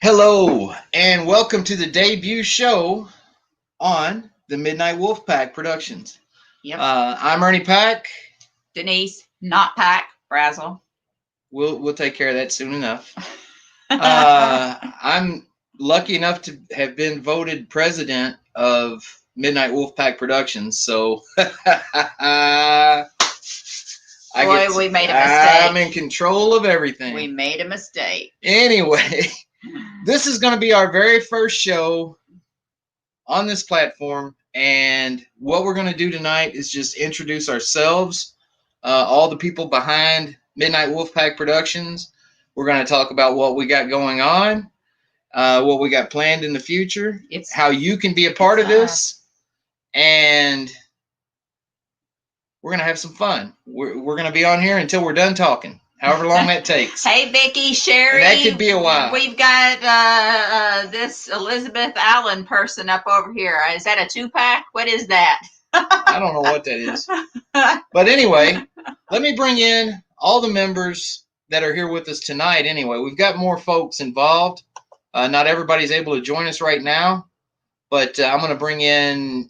Hello, and welcome to the debut show on the Midnight Wolfpack Productions. Yep. I'm Ernie Pack. Denise, not Pack, Brazel. We'll take care of that soon enough. I'm lucky enough to have been voted president of Midnight Wolfpack Productions, so we made a mistake. I'm in control of everything. We made a mistake. Anyway, this is going to be our very first show on this platform, and what we're going to do tonight is just introduce ourselves, all the people behind Midnight Wolfpack Productions. We're going to talk about what we got going on, what we got planned in the future, how you can be a part of this, and we're going to have some fun. We're going to be on here until we're done talking, however long that takes. Hey, Vicky, Sherry. And that could be a while. We've got this Elizabeth Allen person up over here. Is that a two-pack? What is that? I don't know what that is. But anyway, let me bring in all the members that are here with us tonight. Anyway, we've got more folks involved. Not everybody's able to join us right now, but I'm going to bring in.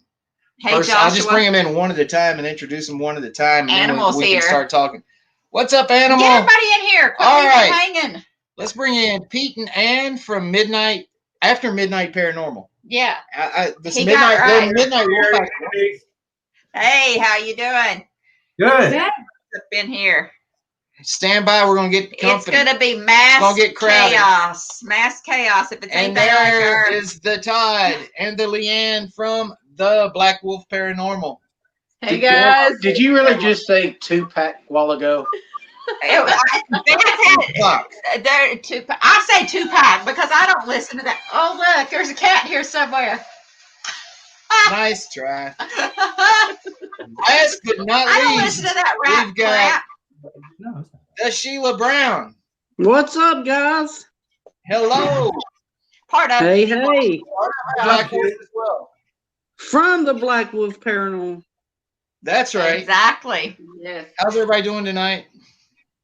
Hey, first, Joshua. I'll just bring them in one at a time and introduce them one at a time. And Animal's then we here. Can start talking. What's up, Animal? Get everybody in here. Quit all right. Hanging. Let's bring in Pete and Ann from After Midnight Paranormal. Yeah. Midnight Wolfpack. Hey, how you doing? Good. Been here. Stand by. We're gonna get company. It's gonna be mass chaos. Mass chaos. If it's and there is the Todd and the Leanne from the Black Wolf Paranormal. Hey guys. Did you really just say two-pack a while ago? I say two-pack because I don't listen to that. Oh look, there's a cat here somewhere. Nice try. Last but not least, I don't listen to that rap we've got No. the Sheila Brown. What's up, guys? Hello. Part of Hey. Black Wolf as well. From the Black Wolf Paranormal. That's right. Exactly. Yes. How's everybody doing tonight?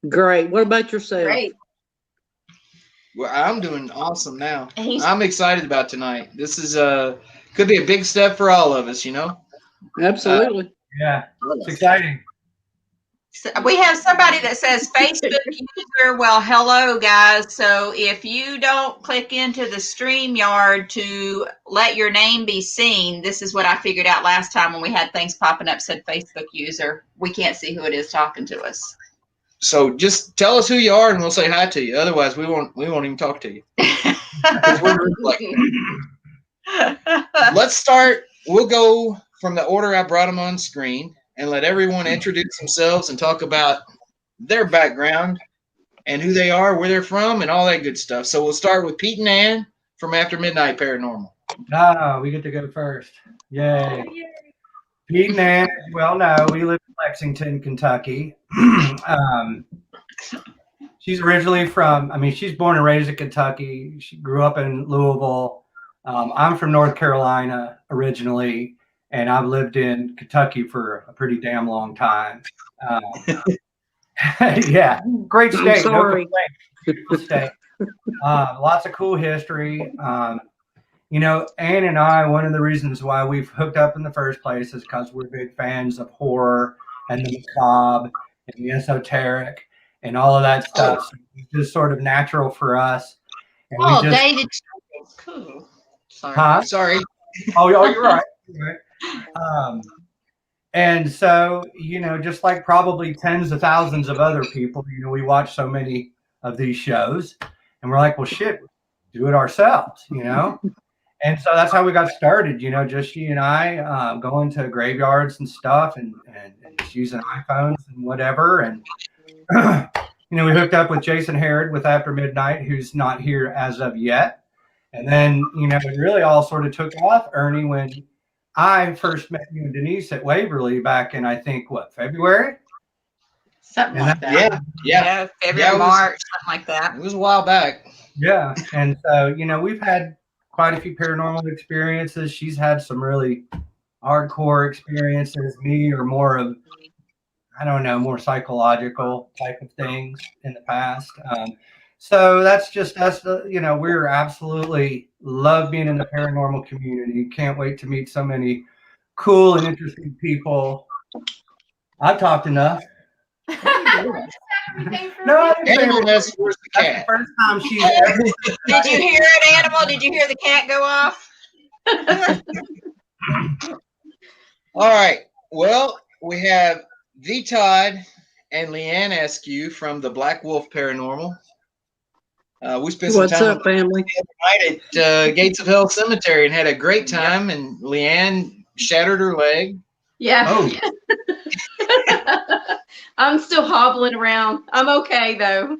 Great. What about yourself? Great. Well, I'm doing awesome now. I'm excited about tonight. This is could be a big step for all of us, you know? Absolutely. Yeah, it's exciting. So we have somebody that says Facebook user. Well, hello, guys. So if you don't click into the StreamYard to let your name be seen, this is what I figured out last time when we had things popping up, said Facebook user. We can't see who it is talking to us. So just tell us who you are and we'll say hi to you. Otherwise, we won't even talk to you. Let's start. We'll go from the order I brought them on screen and let everyone introduce themselves and talk about their background and who they are, where they're from, and all that good stuff. So we'll start with Pete and Ann from After Midnight Paranormal. We get to go first. Yay. Pete and Ann, as you well know, we live in Lexington, Kentucky. She's originally she's born and raised in Kentucky. She grew up in Louisville. I'm from North Carolina originally, and I've lived in Kentucky for a pretty damn long time. Yeah, great state. Sorry. No complaints. State. Lots of cool history. You know, Ann and I, one of the reasons why we've hooked up in the first place is because we're big fans of horror and the macabre and the esoteric and all of that stuff. So it's just sort of natural for us. And David. Cool. Sorry. Huh? Sorry. Oh, you're right. You're right. And so, you know, just like probably tens of thousands of other people, you know, we watch so many of these shows and we're like, well, shit, do it ourselves, you know? And so that's how we got started, you know, just she and I going to graveyards and stuff and just using iPhones and whatever. And, you know, we hooked up with Jason Herod with After Midnight, who's not here as of yet. And then, you know, it really all sort of took off, Ernie, when I first met you and Denise at Waverly back in, I think, February? Something like that. Yeah. February, March, something like that. It was a while back. Yeah. And so, you know, we've had quite a few paranormal experiences. She's had some really hardcore experiences. Me are more of, I don't know, more psychological type of things in the past. So that's just us. We're absolutely love being in the paranormal community. Can't wait to meet so many cool and interesting people. I've talked enough. No, I didn't say Animal everything. Nest, where's the That's the cat? first time she's ever. Did you hear it, Animal? Did you hear the cat go off? All right. Well, we have the Todd and Leanne Askew from the Black Wolf Paranormal. We spent some What's time up, family? night at Gates of Hell Cemetery and had a great time. And Leanne shattered her leg. Yeah. Oh, I'm still hobbling around. I'm okay though.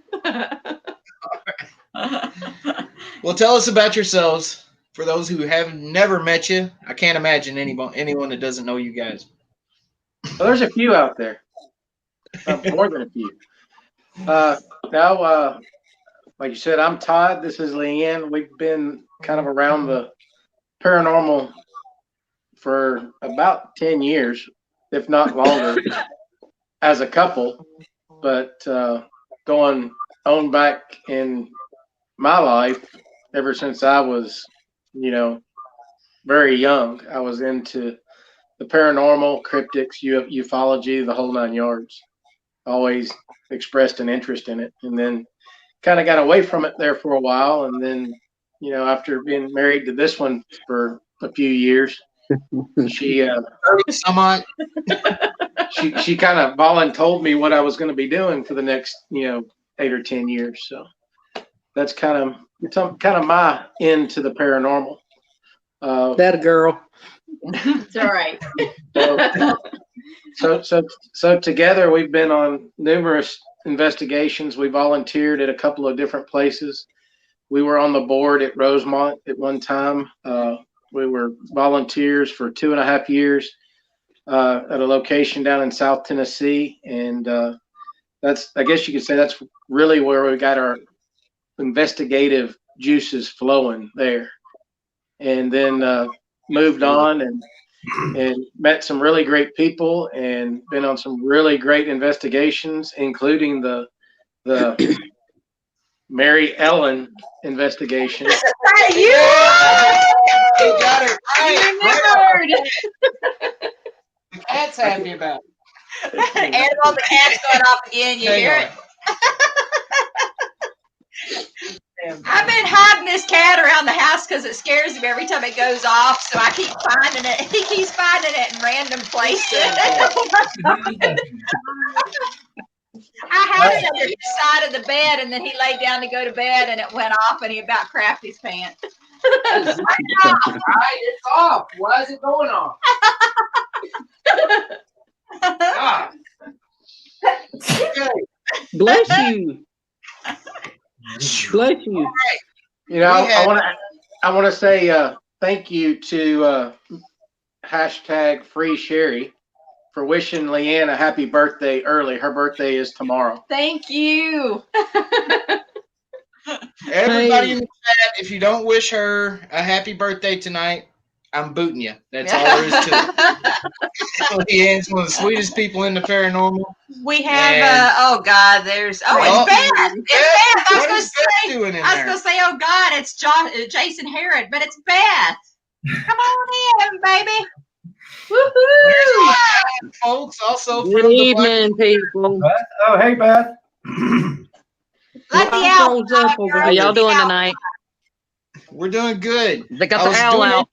Well, tell us about yourselves. For those who have never met you, I can't imagine anyone that doesn't know you guys. Well, there's a few out there. More than a few. Like you said, I'm Todd. This is Leanne. We've been kind of around the paranormal for about 10 years, if not longer, as a couple. But going on back in my life, ever since I was, very young, I was into the paranormal, cryptics, ufology, the whole 9 yards. Always expressed an interest in it, and then kind of got away from it there for a while. And then, after being married to this one for a few years, she she kind of voluntold me what I was going to be doing for the next 8 or 10 years. So that's kind of my end to the paranormal. That a girl. It's all right. So together we've been on numerous investigations. We volunteered at a couple of different places. We were on the board at Rosemont at one time. We were volunteers for 2.5 years at a location down in South Tennessee, and I guess you could say that's really where we got our investigative juices flowing there. And then moved on and met some really great people and been on some really great investigations, including the Mary Ellen investigation. You got it right. The cat's happy about it. Animal, the cat's going off again. You hear it? I've been hiding this cat around the house because it scares him every time it goes off. So I keep finding it. He keeps finding it in random places. I had it under the side of the bed, and then he laid down to go to bed, and it went off, and he about crapped his pants. It's off, right? It's off. Why is it going off? God. Okay. Bless you. Bless you. I want to say thank you to hashtag Free Sherry for wishing Leanne a happy birthday early. Her birthday is tomorrow. Thank you. Everybody in the chat, if you don't wish her a happy birthday tonight, I'm booting you. That's all there is to it. Leanne's one of the sweetest people in the paranormal. We have, oh God, there's, it's Beth. It's Beth. What is Beth doing in I was there? going to say, oh God, it's Jason Herod, but it's Beth. Come on in, baby. Woohoo! Folks, also Good from the evening, people. Beth? Oh, hey, Beth. Let the How owl y'all out. doing tonight? We're doing good. They got I the was owl doing out.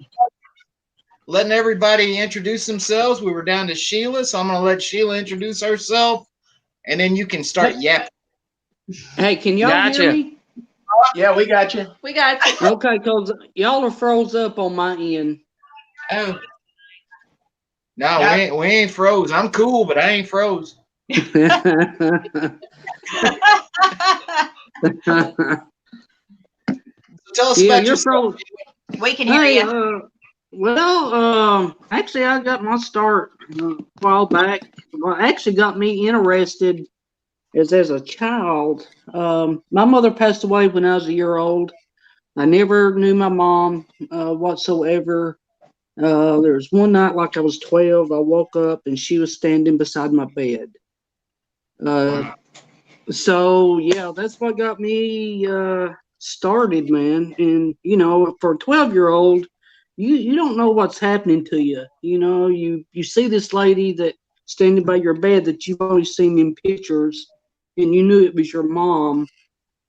letting everybody introduce themselves. We were down to Sheila, so I'm going to let Sheila introduce herself, and then you can start yapping. Hey, can y'all hear me? Yeah, we got you. We got you. Okay, because y'all are froze up on my end. Oh. No, we ain't froze. I'm cool, but I ain't froze. Tell us Yeah, about you're yourself. froze. We can hear Hey, you. actually, I got my start a while back. What actually got me interested is as a child. My mother passed away when I was a year old. I never knew my mom whatsoever. There was one night, like I was 12, I woke up and she was standing beside my bed. So yeah, that's what got me started, man. And you know, for a 12-year-old, you don't know what's happening to you. You know, you see this lady that standing by your bed that you've only seen in pictures, and you knew it was your mom.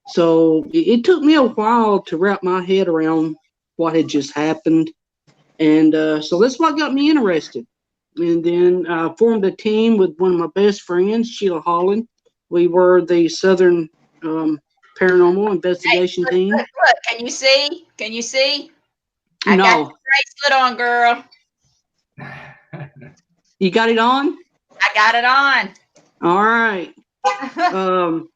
So it took me a while to wrap my head around what had just happened, and so that's what got me interested. And then I formed a team with one of my best friends, Sheila Holland. We were the Southern Paranormal Investigation Look, Team. look, look. Can you see? Can you see? I got No, the bracelet on, girl. you got it on? I got it on. All right.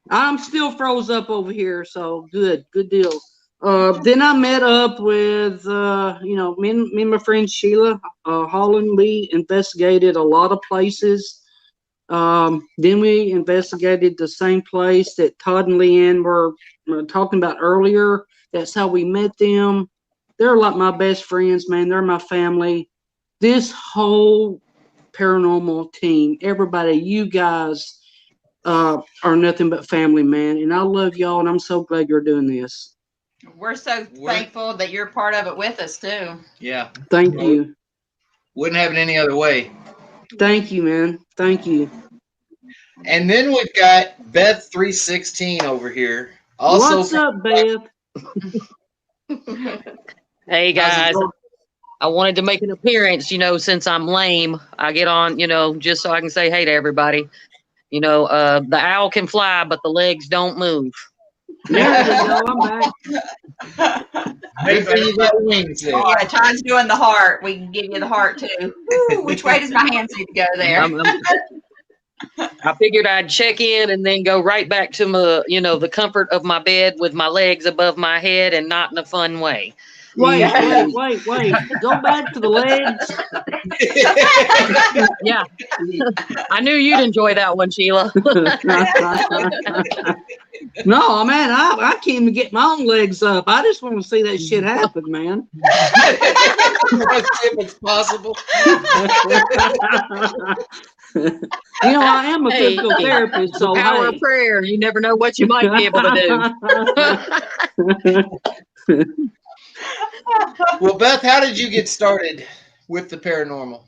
I'm still froze up over here, so good deal. Then I met up with, me and my friend Sheila Holland. We investigated a lot of places. Then we investigated the same place that Todd and Leanne were talking about earlier. That's how we met them. They're like my best friends, man. They're my family. This whole paranormal team, everybody, you guys are nothing but family, man. And I love y'all, and I'm so glad you're doing this. We're so thankful that you're part of it with us too. Yeah. Thank you. Wouldn't have it any other way. Thank you, man. Thank you. And then we've got Beth 316 over here. Also, What's up, Beth? Hey how's it guys, going? I wanted to make an appearance, since I'm lame, I get on, just so I can say hey to everybody. The owl can fly, but the legs don't move. There you go. I'm back. Good thing you got wings there. Yeah, Todd's doing the heart. We can give you the heart too. Woo, which way does my hands need to go there? I figured I'd check in and then go right back to my, the comfort of my bed with my legs above my head and not in a fun way. Wait. Go back to the legs. Yeah. I knew you'd enjoy that one, Sheila. No, man, I can't even get my own legs up. I just want to see that shit happen, man. If it's possible. I am a Hey, physical therapist, so Power hey. of prayer. You never know what you might be able to do. Well, Beth, how did you get started with the paranormal?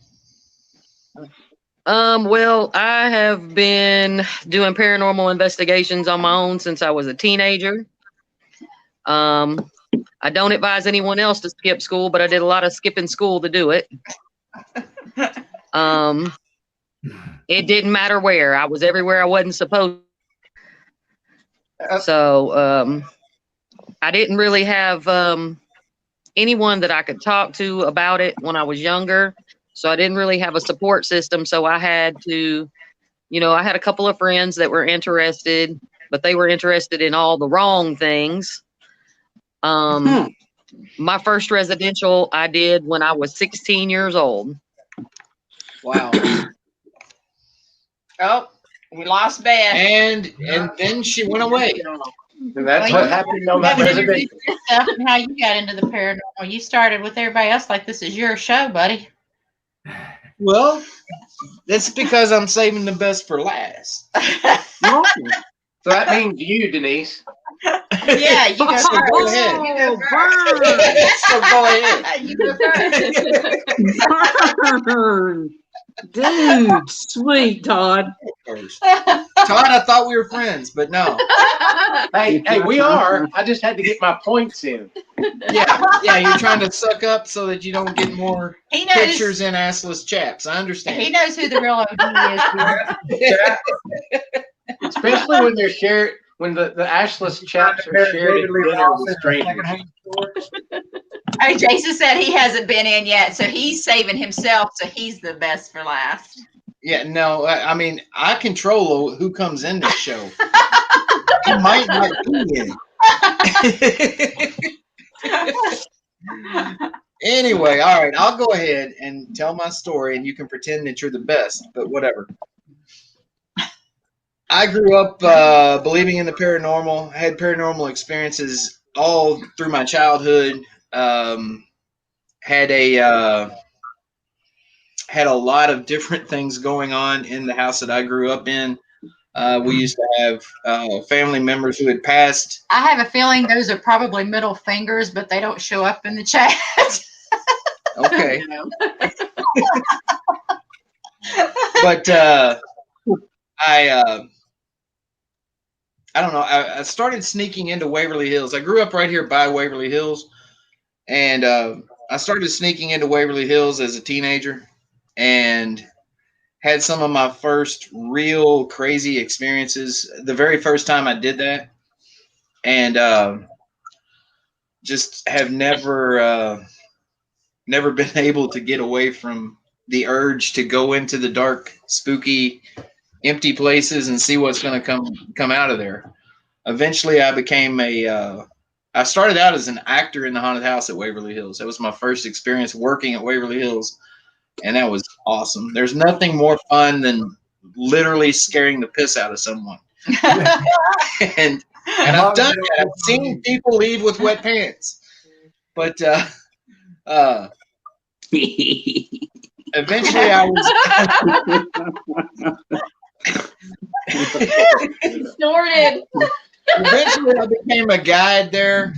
Well, I have been doing paranormal investigations on my own since I was a teenager. I don't advise anyone else to skip school, but I did a lot of skipping school to do it. It didn't matter where. I was everywhere I wasn't supposed to. So, I didn't really have anyone that I could talk to about it when I was younger. So I didn't really have a support system. So I had to, I had a couple of friends that were interested, but they were interested in all the wrong things. My first residential I did when I was 16 years old. Wow. Oh, we lost Beth. And then she went away. And that's what happened on that reservation. Yourself and how you got into the paranormal. You started with everybody else like this is your show, buddy. Well, that's because I'm saving the best for last. So that means you, Denise. Yeah, you go So first. go ahead. You go burn. first. So go ahead. You go first. Burn. Dude, sweet Todd. First. Todd, I thought we were friends, but no. Hey, we are. I just had to get my points in. Yeah, you're trying to suck up so that you don't get more He knows. pictures in assless chaps. I He understand. knows who the real OG is. Especially when they're shared, when the ashless chaps are shared at dinner with strangers. Hey, Jason said he hasn't been in yet, so he's saving himself, so he's the best for last. Yeah, no, I mean, I control who comes in this show. He might not be in. Anyway, all right, I'll go ahead and tell my story, and you can pretend that you're the best, but whatever. I grew up believing in the paranormal. I had paranormal experiences all through my childhood. Had a lot of different things going on in the house that I grew up in. We used to have family members who had passed. I have a feeling those are probably middle fingers, but they don't show up in the chat. Okay, You know. but I don't know. I started sneaking into Waverly Hills. I grew up right here by Waverly Hills, and I started sneaking into Waverly Hills as a teenager, and had some of my first real crazy experiences the very first time I did that, and just have never been able to get away from the urge to go into the dark, spooky, empty places and see what's going to come out of there. Eventually, I started out as an actor in the haunted house at Waverly Hills. That was my first experience working at Waverly Hills, and that was awesome. There's nothing more fun than literally scaring the piss out of someone. and I've done that. I've seen people leave with wet pants, but eventually I was. Snorted. Eventually, I became a guide there,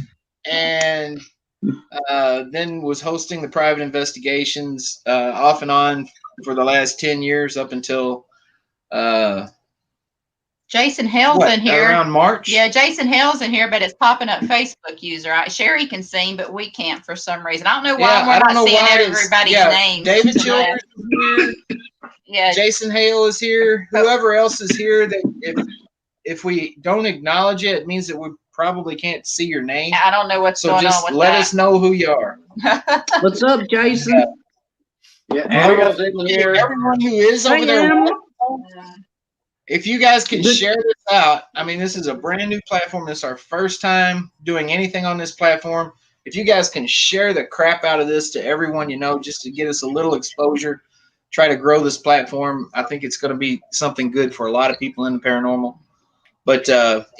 and then was hosting the private investigations off and on for the last 10 years up until Jason Hale's in here. around March. Yeah, Jason Hale's in here, but it's popping up Facebook user. Sherry can see, but we can't for some reason. I don't know why I don't know we're not seeing why it's- everybody's yeah, names. David tonight. Childers is here. Yeah, Jason Hale is here. Whoever else is here, that if we don't acknowledge it, it means that we probably can't see your name. I don't know what's So going just on with let that. us know who you are. What's up, Jason? Yeah, Animal's in here. Everyone who is over Hey, there, Animal. if you guys can Good. share this out, I mean, this is a brand new platform. This is our first time doing anything on this platform. If you guys can share the crap out of this to everyone you know, just to get us a little exposure, try to grow this platform, I think it's going to be something good for a lot of people in the paranormal. But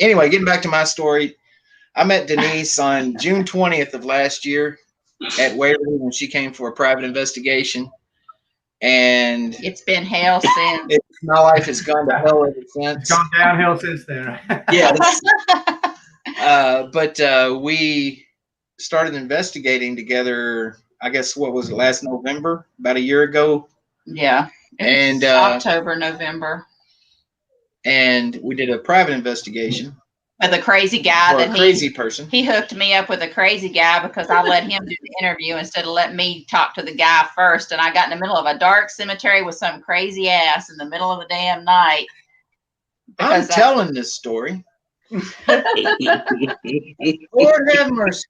anyway, getting back to my story, I met Denise on June 20th of last year at Waverly when she came for a private investigation. And It's been hell since. my life has gone to hell ever since. It's gone downhill since then. Yes. But we started investigating together, I guess, what was it, last November, about a year ago. Yeah. And October, November. and we did a private investigation But the crazy guy for a that crazy person. he hooked me up with a crazy guy because I let him do the interview instead of letting me talk to the guy first. And I got in the middle of a dark cemetery with some crazy ass in the middle of the damn night. I'm Because telling this story. Lord have mercy.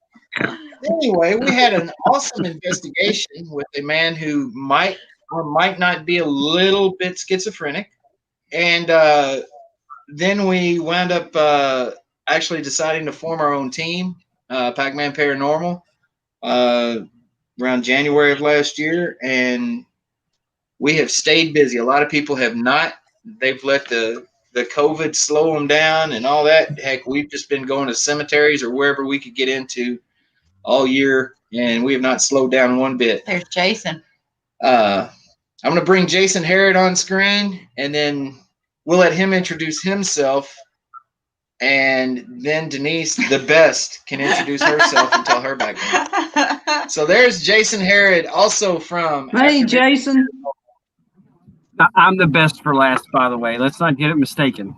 Anyway, we had an awesome investigation with a man who might or might not be a little bit schizophrenic. And then we wound up actually deciding to form our own team, Pac-Man Paranormal, around January of last year. And we have stayed busy. A lot of people have not. They've let the COVID slow them down and all that. Heck, we've just been going to cemeteries or wherever we could get into all year, and we have not slowed down one bit. there's Jason. I'm going to bring Jason Harrod on screen, and then we'll let him introduce himself, and then Denise, the best, can introduce herself and tell her background. So there's Jason Harrod, also from... Hey, Jason. I'm the best for last, by the way. Let's not get it mistaken.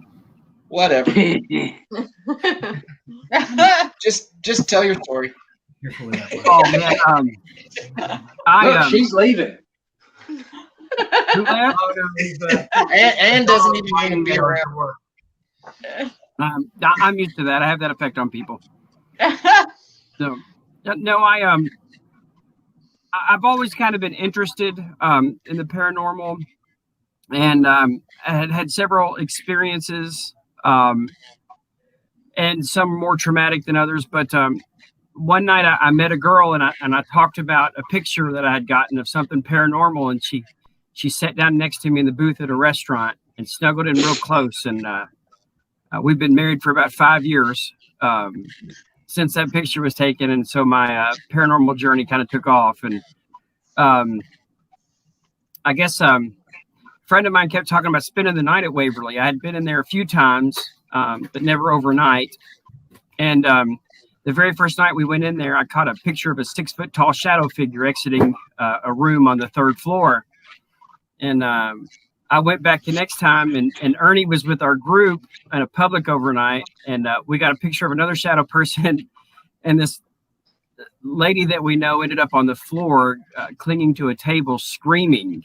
Whatever. Just tell your story. Oh man, Look, she's leaving. who left? And doesn't even need to be around. I'm used to that. I have that effect on people. So, no, I've always kind of been interested in the paranormal, and I had several experiences, and some more traumatic than others. But one night I met a girl, and I talked about a picture that I had gotten of something paranormal, and she sat down next to me in the booth at a restaurant and snuggled in real close, and we've been married for about 5 years since that picture was taken, and so my paranormal journey kind of took off. And I guess friend of mine kept talking about spending the night at Waverly. I had been in there a few times, but never overnight. And the very first night we went in there, I caught a picture of a 6 foot tall shadow figure exiting a room on the 3rd floor. And I went back the next time, and Ernie was with our group at a public overnight, and we got a picture of another shadow person, and this lady that we know ended up on the floor clinging to a table screaming.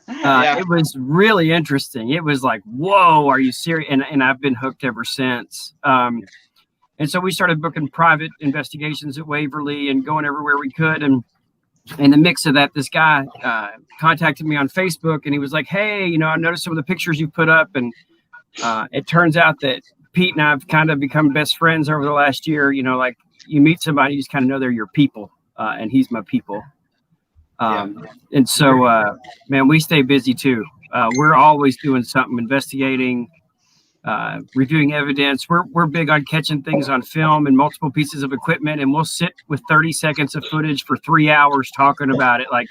It was really interesting. It was like, whoa, are you serious? And I've been hooked ever since. And so we started booking private investigations at Waverly and going everywhere we could. And in the mix of that, this guy contacted me on Facebook, and he was like, hey, you know, I noticed some of the pictures you put up. And it turns out that Pete and I have kind of become best friends over the last year. You know, like you meet somebody, you just kind of know they're your people, and he's my people. And so, man, we stay busy too. We're always doing something, investigating, reviewing evidence. We're big on catching things on film and multiple pieces of equipment, and we'll sit with 30 seconds of footage for 3 hours talking about it. Like,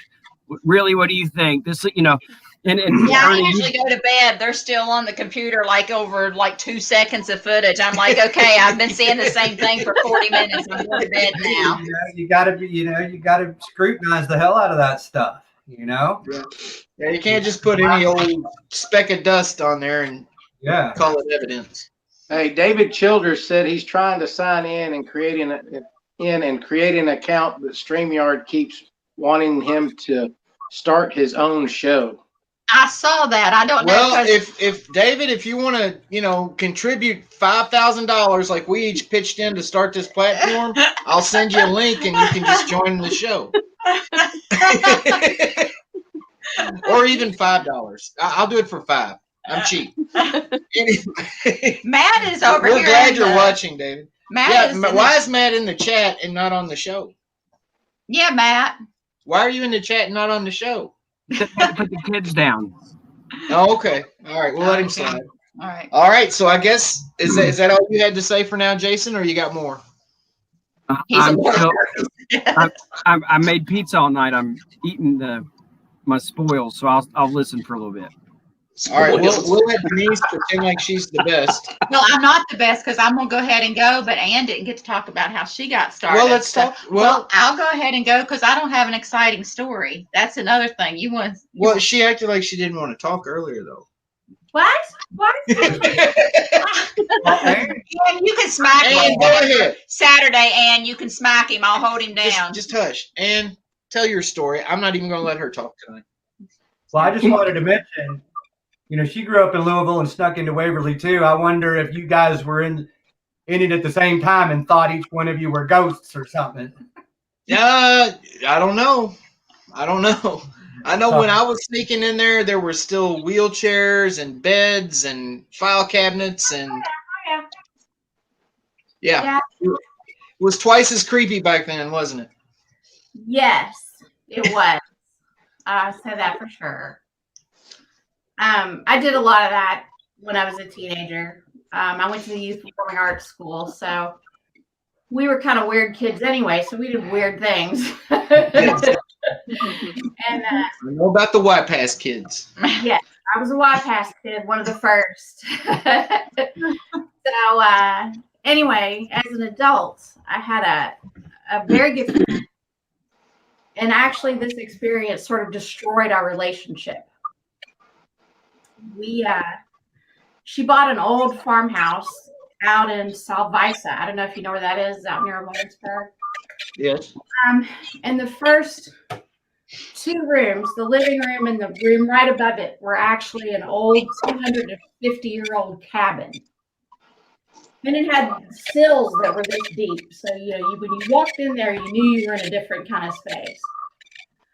really, what do you think? This, you know, and yeah, Ernie, I usually go to bed. They're still on the computer, like over like 2 seconds of footage. I'm like, okay, I've been seeing the same thing for 40 minutes. I'm going to bed now. You gotta be, you gotta scrutinize the hell out of that stuff, Yeah, you can't just put any old speck of dust on there and call it evidence. Hey, David Childers said he's trying to sign in and create an account, but StreamYard keeps wanting him to start his own show. I saw that. I don't know. Well, if David, if you want to, you know, contribute $5,000 like we each pitched in to start this platform, I'll send you a link and you can just join the show. Or even $5. I'll do it for $5. I'm cheap. Anyway, Matt is over we're here. We're glad you're watching, David. Matt why is Matt in the chat and not on the show? Yeah, Matt. Why are you in the chat and not on the show? put the kids down. Oh, okay. All right. We'll let him slide. All right. All right. So I guess is that all you had to say for now, Jason, or you got more? I made pizza all night. I'm eating my spoils, so I'll listen for a little bit. All right, we'll let Denise pretend like she's the best. Well, I'm not the best because I'm gonna go ahead and go, but Ann didn't get to talk about how she got started. Well, let's talk. Well, I'll go ahead and go because I don't have an exciting story. That's another thing. Well, she acted like she didn't want to talk earlier, though. What? And you can smack him. Go ahead. Saturday, Ann, you can smack him. I'll hold him down. Just hush. Ann, tell your story. I'm not even going to let her talk tonight. Well, I just wanted to mention, you know, she grew up in Louisville and snuck into Waverly too. I wonder if you guys were in it at the same time and thought each one of you were ghosts or something. I don't know. I know when I was sneaking in there were still wheelchairs and beds and file cabinets and yeah. It was twice as creepy back then, wasn't it? Yes, it was. I said that for sure. I did a lot of that when I was a teenager. I went to the youth performing arts school, so we were kind of weird kids anyway, so we did weird things. And I know about the Y-Pass kids. Yeah, I was a Y-Pass kid, one of the first. So anyway, as an adult, I had a very good friend. And actually, this experience sort of destroyed our relationship. She bought an old farmhouse out in Salvisa. I don't know if you know where that is, out near Lawrenceburg. Yes. And the first 2 rooms, the living room and the room right above it, were actually an old 250-year-old cabin. And it had sills that were this deep. So, you know, when you walked in there, you knew you were in a different kind of space.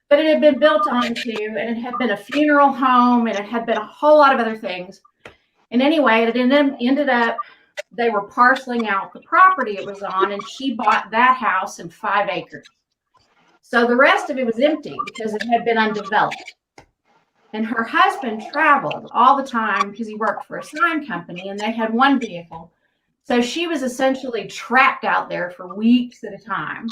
But it had been built onto, and it had been a funeral home, and it had been a whole lot of other things. And anyway, it ended up, they were parceling out the property it was on, and she bought that house in 5 acres. So the rest of it was empty because it had been undeveloped. And her husband traveled all the time because he worked for a sign company, and they had one vehicle. So she was essentially trapped out there for weeks at a time.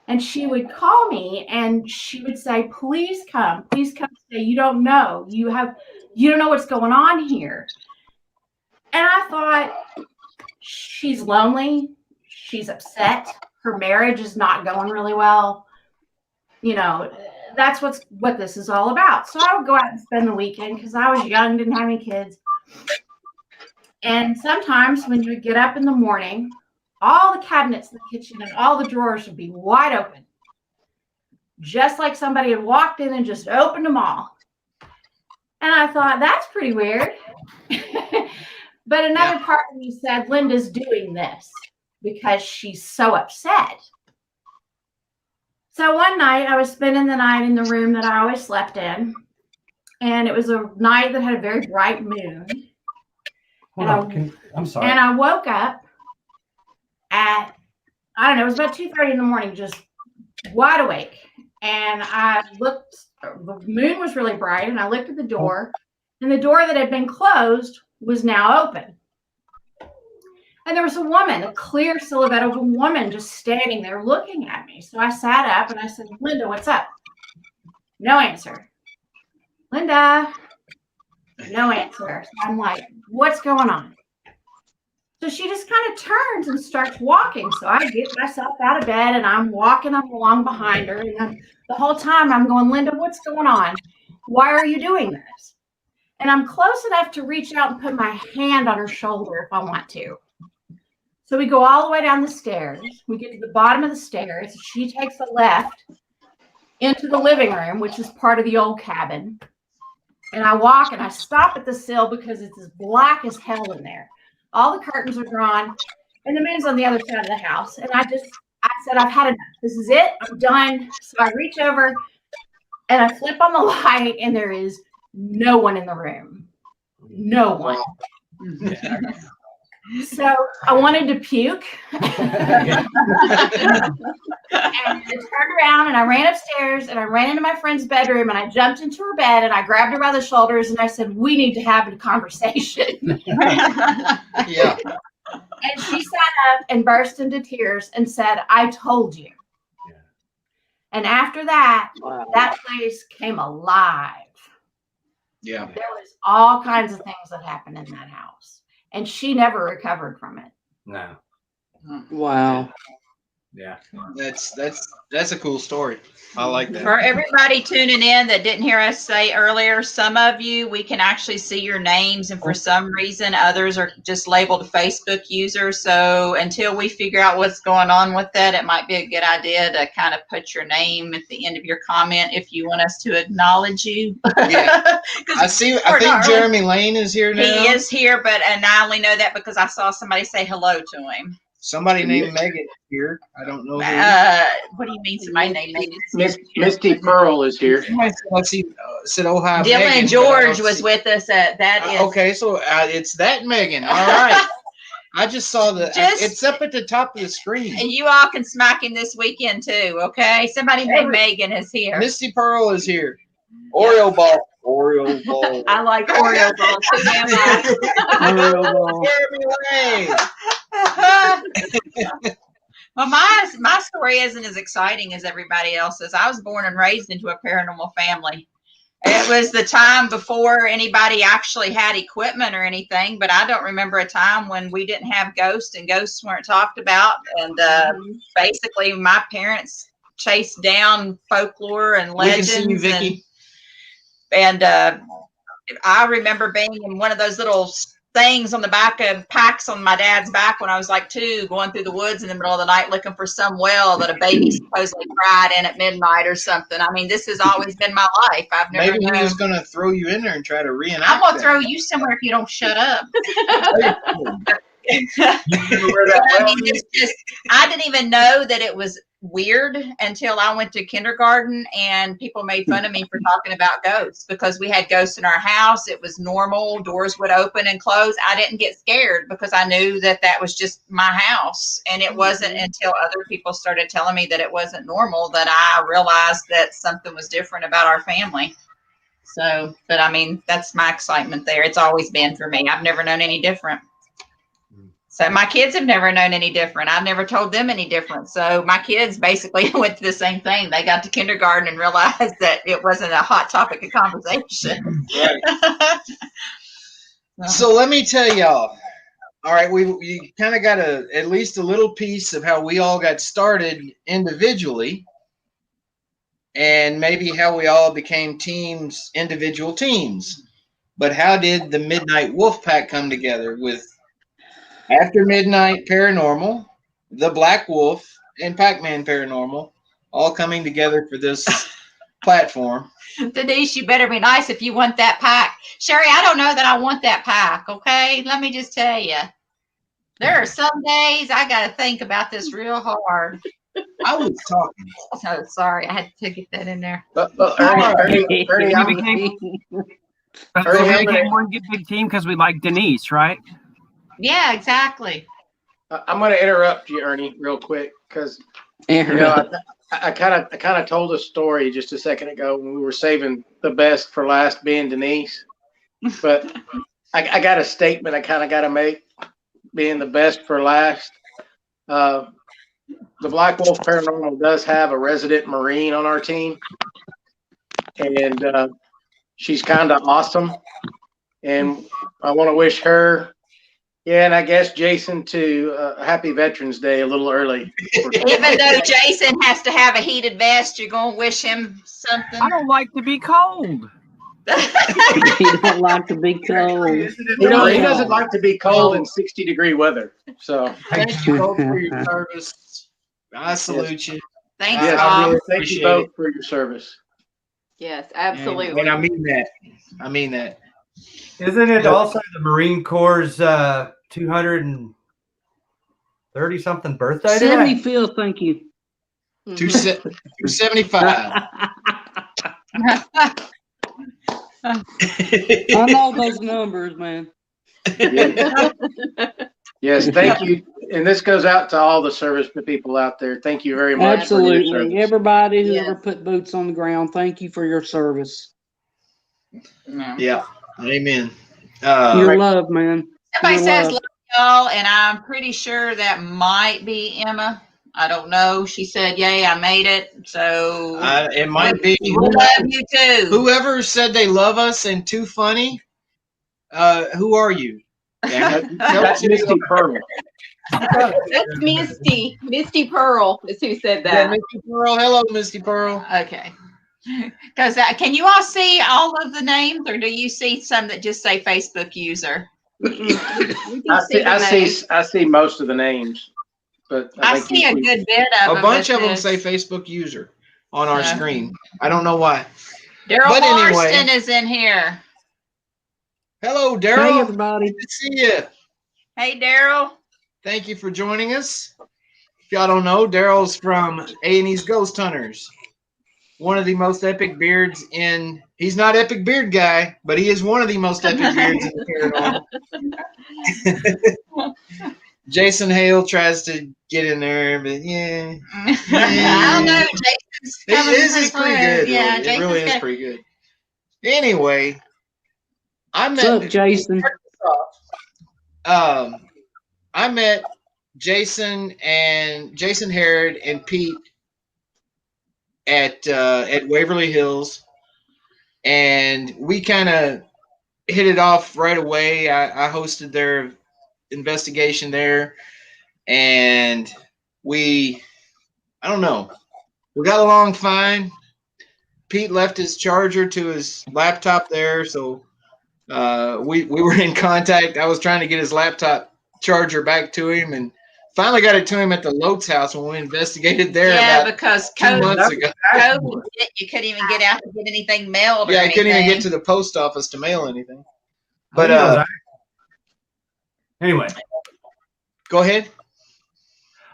And she would call me and she would say, please come stay. You don't know. You don't know what's going on here. And I thought, she's lonely. She's upset. Her marriage is not going really well. You know, that's what this is all about. So I would go out and spend the weekend because I was young, didn't have any kids. And sometimes when you would get up in the morning, all the cabinets in the kitchen and all the drawers would be wide open. Just like somebody had walked in and just opened them all. And I thought, that's pretty weird. But another part of me said, Linda's doing this because she's so upset. So one night I was spending the night in the room that I always slept in. And it was a night that had a very bright moon. I'm sorry. And I woke up at, I don't know, it was about 2:30 in the morning, just wide awake. And I looked, the moon was really bright, and I looked at the door, and the door that had been closed was now open. And there was a woman, a clear silhouette of a woman just standing there looking at me. So I sat up and I said, Linda, what's up? No answer. Linda, no answer. So I'm like, what's going on? So she just kind of turns and starts walking. So I get myself out of bed and I'm walking along behind her. And the whole time I'm going, Linda, what's going on? Why are you doing this? And I'm close enough to reach out and put my hand on her shoulder if I want to. So we go all the way down the stairs. We get to the bottom of the stairs. She takes a left into the living room, which is part of the old cabin. And I walk and I stop at the sill because it's as black as hell in there. All the curtains are drawn and the moon's on the other side of the house. And I said, I've had enough. This is it. I'm done. So I reach over and I flip on the light and there is no one in the room. No one. So I wanted to puke. And I turned around and I ran upstairs and I ran into my friend's bedroom and I jumped into her bed and I grabbed her by the shoulders and I said, we need to have a conversation. Yeah. And she sat up and burst into tears and said, I told you. Yeah. And after that, that place came alive. Yeah. There was all kinds of things that happened in that house. And she never recovered from it. No. Wow. Yeah. That's a cool story. I like that. For everybody tuning in that didn't hear us say earlier, some of you, we can actually see your names, and for some reason, others are just labeled Facebook users. So until we figure out what's going on with that, it might be a good idea to kind of put your name at the end of your comment if you want us to acknowledge you. Yeah. I think Jeremy Lane is here now. He is here, and I only know that because I saw somebody say hello to him. Somebody named Megan is here. I don't know who. What do you mean somebody named Megan? Misty Pearl is here. Somebody said, "Oh hi." Dylan Megan, George was with us. That is okay. So it's that Megan. All right. I just saw it's up at the top of the screen. And you all can smack him this weekend too. Okay. Somebody named Megan is here. Misty Pearl is here. Oreo ball. Oreo ball. I like Oreo balls. Oreo ball. Jeremy Lane. Well, my story isn't as exciting as everybody else's. I was born and raised into a paranormal family. It was the time before anybody actually had equipment or anything, but I don't remember a time when we didn't have ghosts and ghosts weren't talked about. And basically, my parents chased down folklore and legends. We can see you, Vicky. And I remember being in one of those little things on the back of packs on my dad's back when I was like 2, going through the woods in the middle of the night looking for some well that a baby supposedly cried in at midnight or something. I mean, this has always been my life. I've never Maybe known. he was going to throw you in there and try to reenact I'm going to that. throw you somewhere if you don't shut up. I didn't even know that it was weird until I went to kindergarten and people made fun of me for talking about ghosts because we had ghosts in our house. It was normal. Doors would open and close. I didn't get scared because I knew that was just my house. And it wasn't until other people started telling me that it wasn't normal that I realized that something was different about our family. So, but I mean, that's my excitement there. It's always been for me. I've never known any different. So my kids have never known any different. I've never told them any different. So my kids basically went through the same thing. They got to kindergarten and realized that it wasn't a hot topic of conversation. Right. So let me tell y'all. All right, we kind of got at least a little piece of how we all got started individually, and maybe how we all became teams, individual teams. But how did the Midnight Wolf Pack come together with After Midnight Paranormal, the Black Wolf, and Pac-Man Paranormal all coming together for this platform? Denise, you better be nice if you want that pack. Sherry, I don't know that I want that pack, okay? Let me just tell you. There are some days I got to think about this real hard. I was talking. So sorry, I had to get that in there. But Ernie, We I'm- became, Ernie, we I'm became one big team because we like Denise, right? Yeah, exactly. I'm going to interrupt you, Ernie, real quick, because you know I kind of told a story just a second ago when we were saving the best for last, being Denise. But I got a statement I kind of got to make, being the best for last. The Black Wolf Paranormal does have a resident Marine on our team, and she's kind of awesome. And I want to wish her, and I guess Jason too, happy Veterans Day a little early. Even though Jason has to have a heated vest, you're going to wish him something? I don't like to be cold. He don't like to be cold. You know, he doesn't like to be cold in 60-degree weather. So Thank you both for your service. I salute you. Thanks, yes, Bob. thank Appreciate you both it. for your service. Yes, absolutely. And I mean that. I mean that. Isn't it also the Marine Corps' 230 something birthday today? 75th, thank you. Mhm. 275. I know those numbers, man. Yes, thank you. And this goes out to all the service people out there. Thank you very much for your Absolutely. service. Everybody who Yes. ever put boots on the ground, thank you for your service. Yeah. Amen. Your love, man. Somebody Your says love. love y'all, and I'm pretty sure that might be Emma. I don't know. She said, "Yay, I made it." So it might be we love you too. whoever said they love us and too funny. Who are you? That's Misty Pearl. That's Misty Pearl is who said Yeah, that. Misty Pearl. Hello, Misty Pearl. Okay. Because can you all see all of the names, or do you see some that just say Facebook user? I see most of the names, but I think see a you good bit of A them. bunch that of them says- say Facebook user on our Yeah. screen. I don't know why. Daryl But anyway. Marston is in here. Hello, Hey, Daryl. everybody. Good to see you. Hey, Daryl. Thank you for joining us. If y'all don't know, Daryl's from A&E's Ghost Hunters. One of the most epic beards in. He's not epic beard guy, but he is one of the most epic beards in the paranormal. Jason Hale tries to get in there, but yeah, I don't know. Jason's coming it is pretty good. Yeah, It really is pretty good. Anyway, I What's up, met Jason? I met Jason Harrod and Pete at Waverly Hills, and we kind of hit it off right away. I hosted their investigation there, and I don't know, we got along fine. Pete left his charger to his laptop there, so we were in contact. I was trying to get his laptop charger back to him, and finally got it to him at the Lotes house when we investigated there Yeah, about because 2 COVID, months ago. you couldn't even get out to get anything mailed. Yeah, or I couldn't even anything. get to the post office to mail anything. I think it was anyway. Go ahead.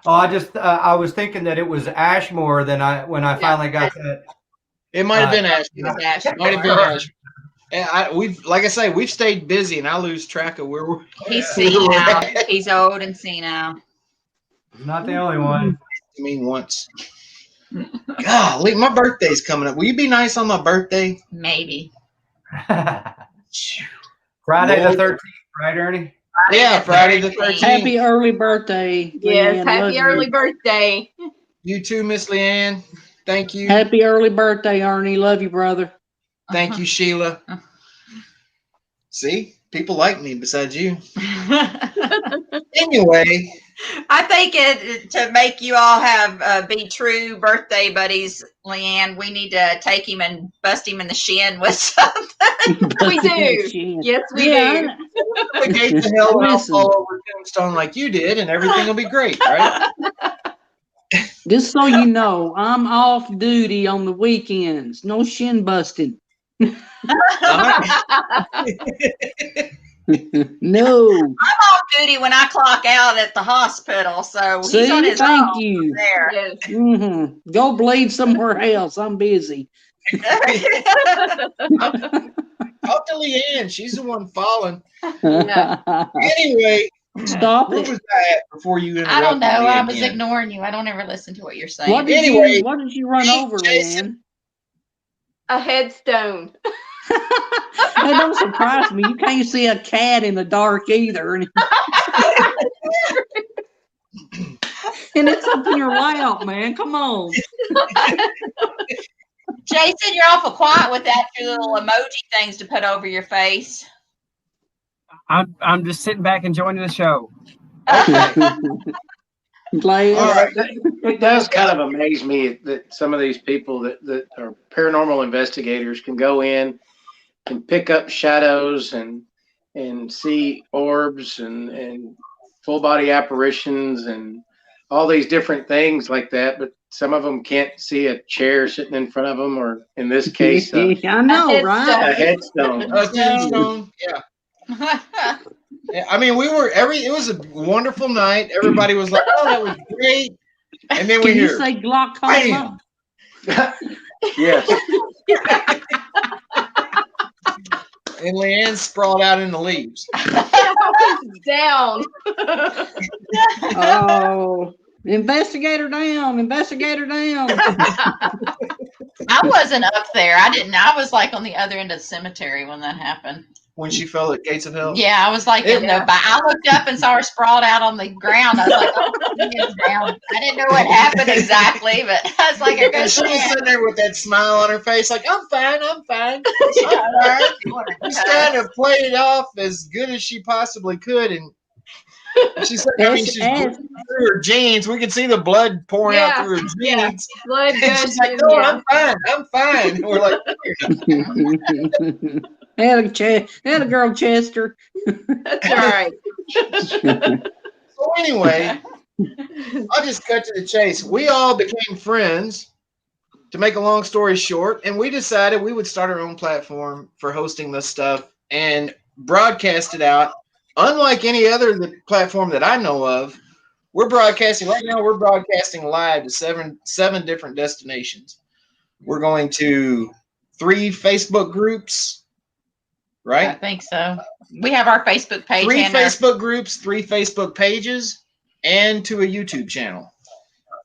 Oh, I was thinking that it was Ashmore. When I finally got that. It might have been Ash. It was Ash. It might have been Ash. And like I say, we've stayed busy, and I lose track of where we're. He's senile. He's old and senile. Not the only one. I mean, once. Golly, my birthday's coming up. Will you be nice on my birthday? Maybe. Friday Lord. the 13th, right, Ernie? Yeah, Friday the 13th. Happy early birthday. Yes, Leanne. Love happy you. early birthday. You too, Miss Leanne. Thank you. Happy early birthday, Ernie. Love you, brother. Thank you, Sheila. See, people like me besides you. Anyway, I think to make you all have be true birthday buddies, Leanne, we need to take him and bust him in the shin with something. We do. Yes, we do. the gates of hell and I'll Listen. fall over Tombstone like you did, and everything will be great, right? Just so you know, I'm off duty on the weekends. No shin busting. No. I'm off duty when I clock out at the hospital, so he's See, on his thank own you. there. Yes. Go bleed somewhere else. I'm busy. Talk to Leanne. She's the one falling. Yeah. Anyway, Stop where it. was I at before you interrupted I don't know. me I was again? ignoring you. I don't ever listen to what you're saying. What did Anyway, you run over, Jason. Leanne? A headstone. That don't surprise me. You can't see a cat in the dark either. And it's up in your lap, man. Come on. Jason, you're awful quiet without your little emoji things to put over your face. I'm just sitting back enjoying the show. Glad. All right. It does kind of amaze me that some of these people that are paranormal investigators can go in and pick up shadows and see orbs and full body apparitions and all these different things like that, but some of them can't see a chair sitting in front of them, or in this case, I know, A right? a headstone. A tombstone. Yeah. Yeah, I mean, it was a wonderful night. Everybody was like, "Oh, that was great," and then we Can you hear, say glaucoma? "Bam!" Yes. and Leanne sprawled out in the leaves. Down. Oh, investigator down! Investigator down! I wasn't up there. I was like on the other end of the cemetery when that happened. When she fell at Gates of Hell. Yeah, I was like in the back. I looked up and saw her sprawled out on the ground. I was like, oh, she's down. I didn't know what happened exactly, but I was like, And she was sitting there with that smile on her face, like, I'm fine. I'm fine. She's trying to play it off as good as she possibly could. And she said, I mean, she's bleeding through her jeans. We could see the blood pouring out through her Yeah. jeans. Blood And goes she's like, in, no, yeah. I'm fine. I'm fine. And we're like, Had a girl, Chester. That's right. so anyway, I'll just cut to the chase. We all became friends, to make a long story short, and we decided we would start our own platform for hosting this stuff and broadcast it out. Unlike any other platform that I know of, we're broadcasting right now. We're broadcasting live to seven different destinations. We're going to 3 Facebook groups, I right? think so. We have our Facebook page 3 and Facebook groups, 3 Facebook pages, and to a YouTube channel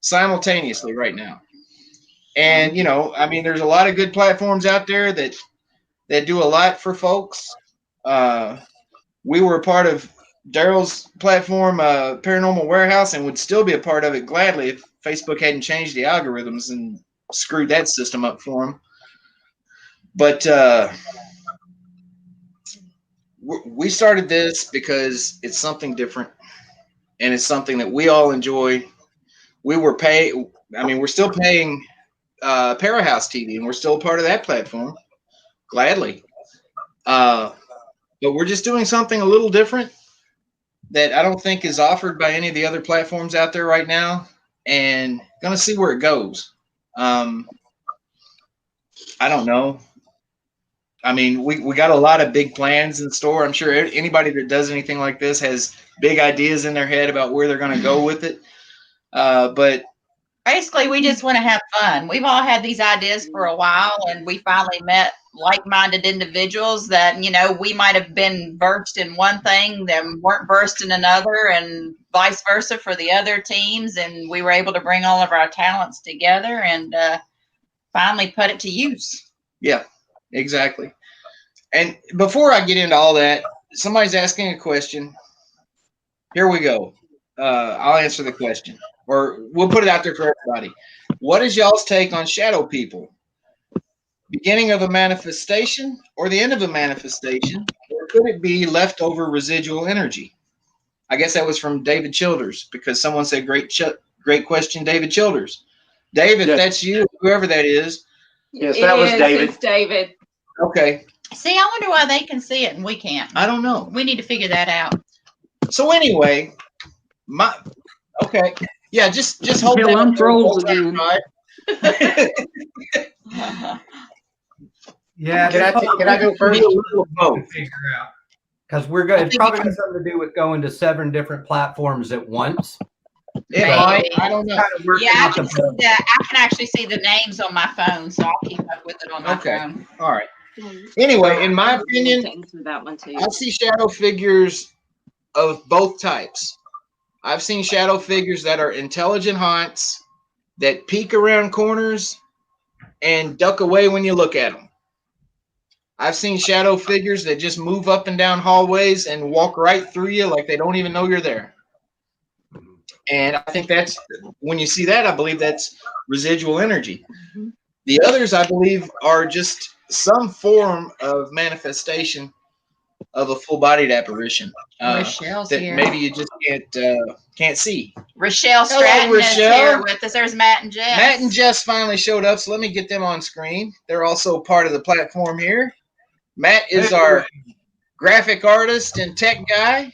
simultaneously right now. And, you know, I mean, there's a lot of good platforms out there that do a lot for folks. We were a part of Daryl's platform, Paranormal Warehouse, and would still be a part of it gladly if Facebook hadn't changed the algorithms and screwed that system up for them. But we started this because it's something different, and it's something that we all enjoy. We're still paying Parahouse TV, and we're still a part of that platform, gladly. But we're just doing something a little different that I don't think is offered by any of the other platforms out there right now, and gonna see where it goes. I don't know. I mean, we got a lot of big plans in store. I'm sure anybody that does anything like this has big ideas in their head about where they're going to go with it. But basically, we just want to have fun. We've all had these ideas for a while, and we finally met like-minded individuals that, you know, we might have been versed in one thing, then weren't versed in another, and vice versa for the other teams. And we were able to bring all of our talents together and finally put it to use. Yeah, exactly. And before I get into all that, somebody's asking a question. here we go. I'll answer the question, or we'll put it out there for everybody. What is y'all's take on shadow people? Beginning of a manifestation or the end of a manifestation? Or could it be leftover residual energy? I guess that was from David Childers, because someone said, great question, David Childers. David, Yes. That's you, whoever that is. Yes, that was David. It's David. Okay. See, I wonder why they can see it and we can't. I don't know. We need to figure that out. So anyway, okay. Yeah, just hold Until that I'm up there the whole frozen time, again. right? Yeah, Can I go first? Be a little of both. figure out because we're going. It's probably got something to do with going to 7 different platforms at once. It Maybe. might, I don't know. Kind of working Yeah, I out can the see that. I can actually see the names on my phone, so I'll keep up with it on my Okay. phone. All right. Anyway, in my opinion, To answer that one too. I see shadow figures of both types. I've seen shadow figures that are intelligent haunts that peek around corners and duck away when you look at them. I've seen shadow figures that just move up and down hallways and walk right through you like they don't even know you're there. And I think that's, when you see that, I believe that's residual energy. The others, I believe, are just some form of manifestation of a full-bodied apparition Rochelle's that here. maybe you just can't see. Rochelle Hello, Stratton is Rochelle. here with us. There's Matt and Jess. Matt and Jess finally showed up, so let me get them on screen. They're also part of the platform here. Matt is our graphic artist and tech guy.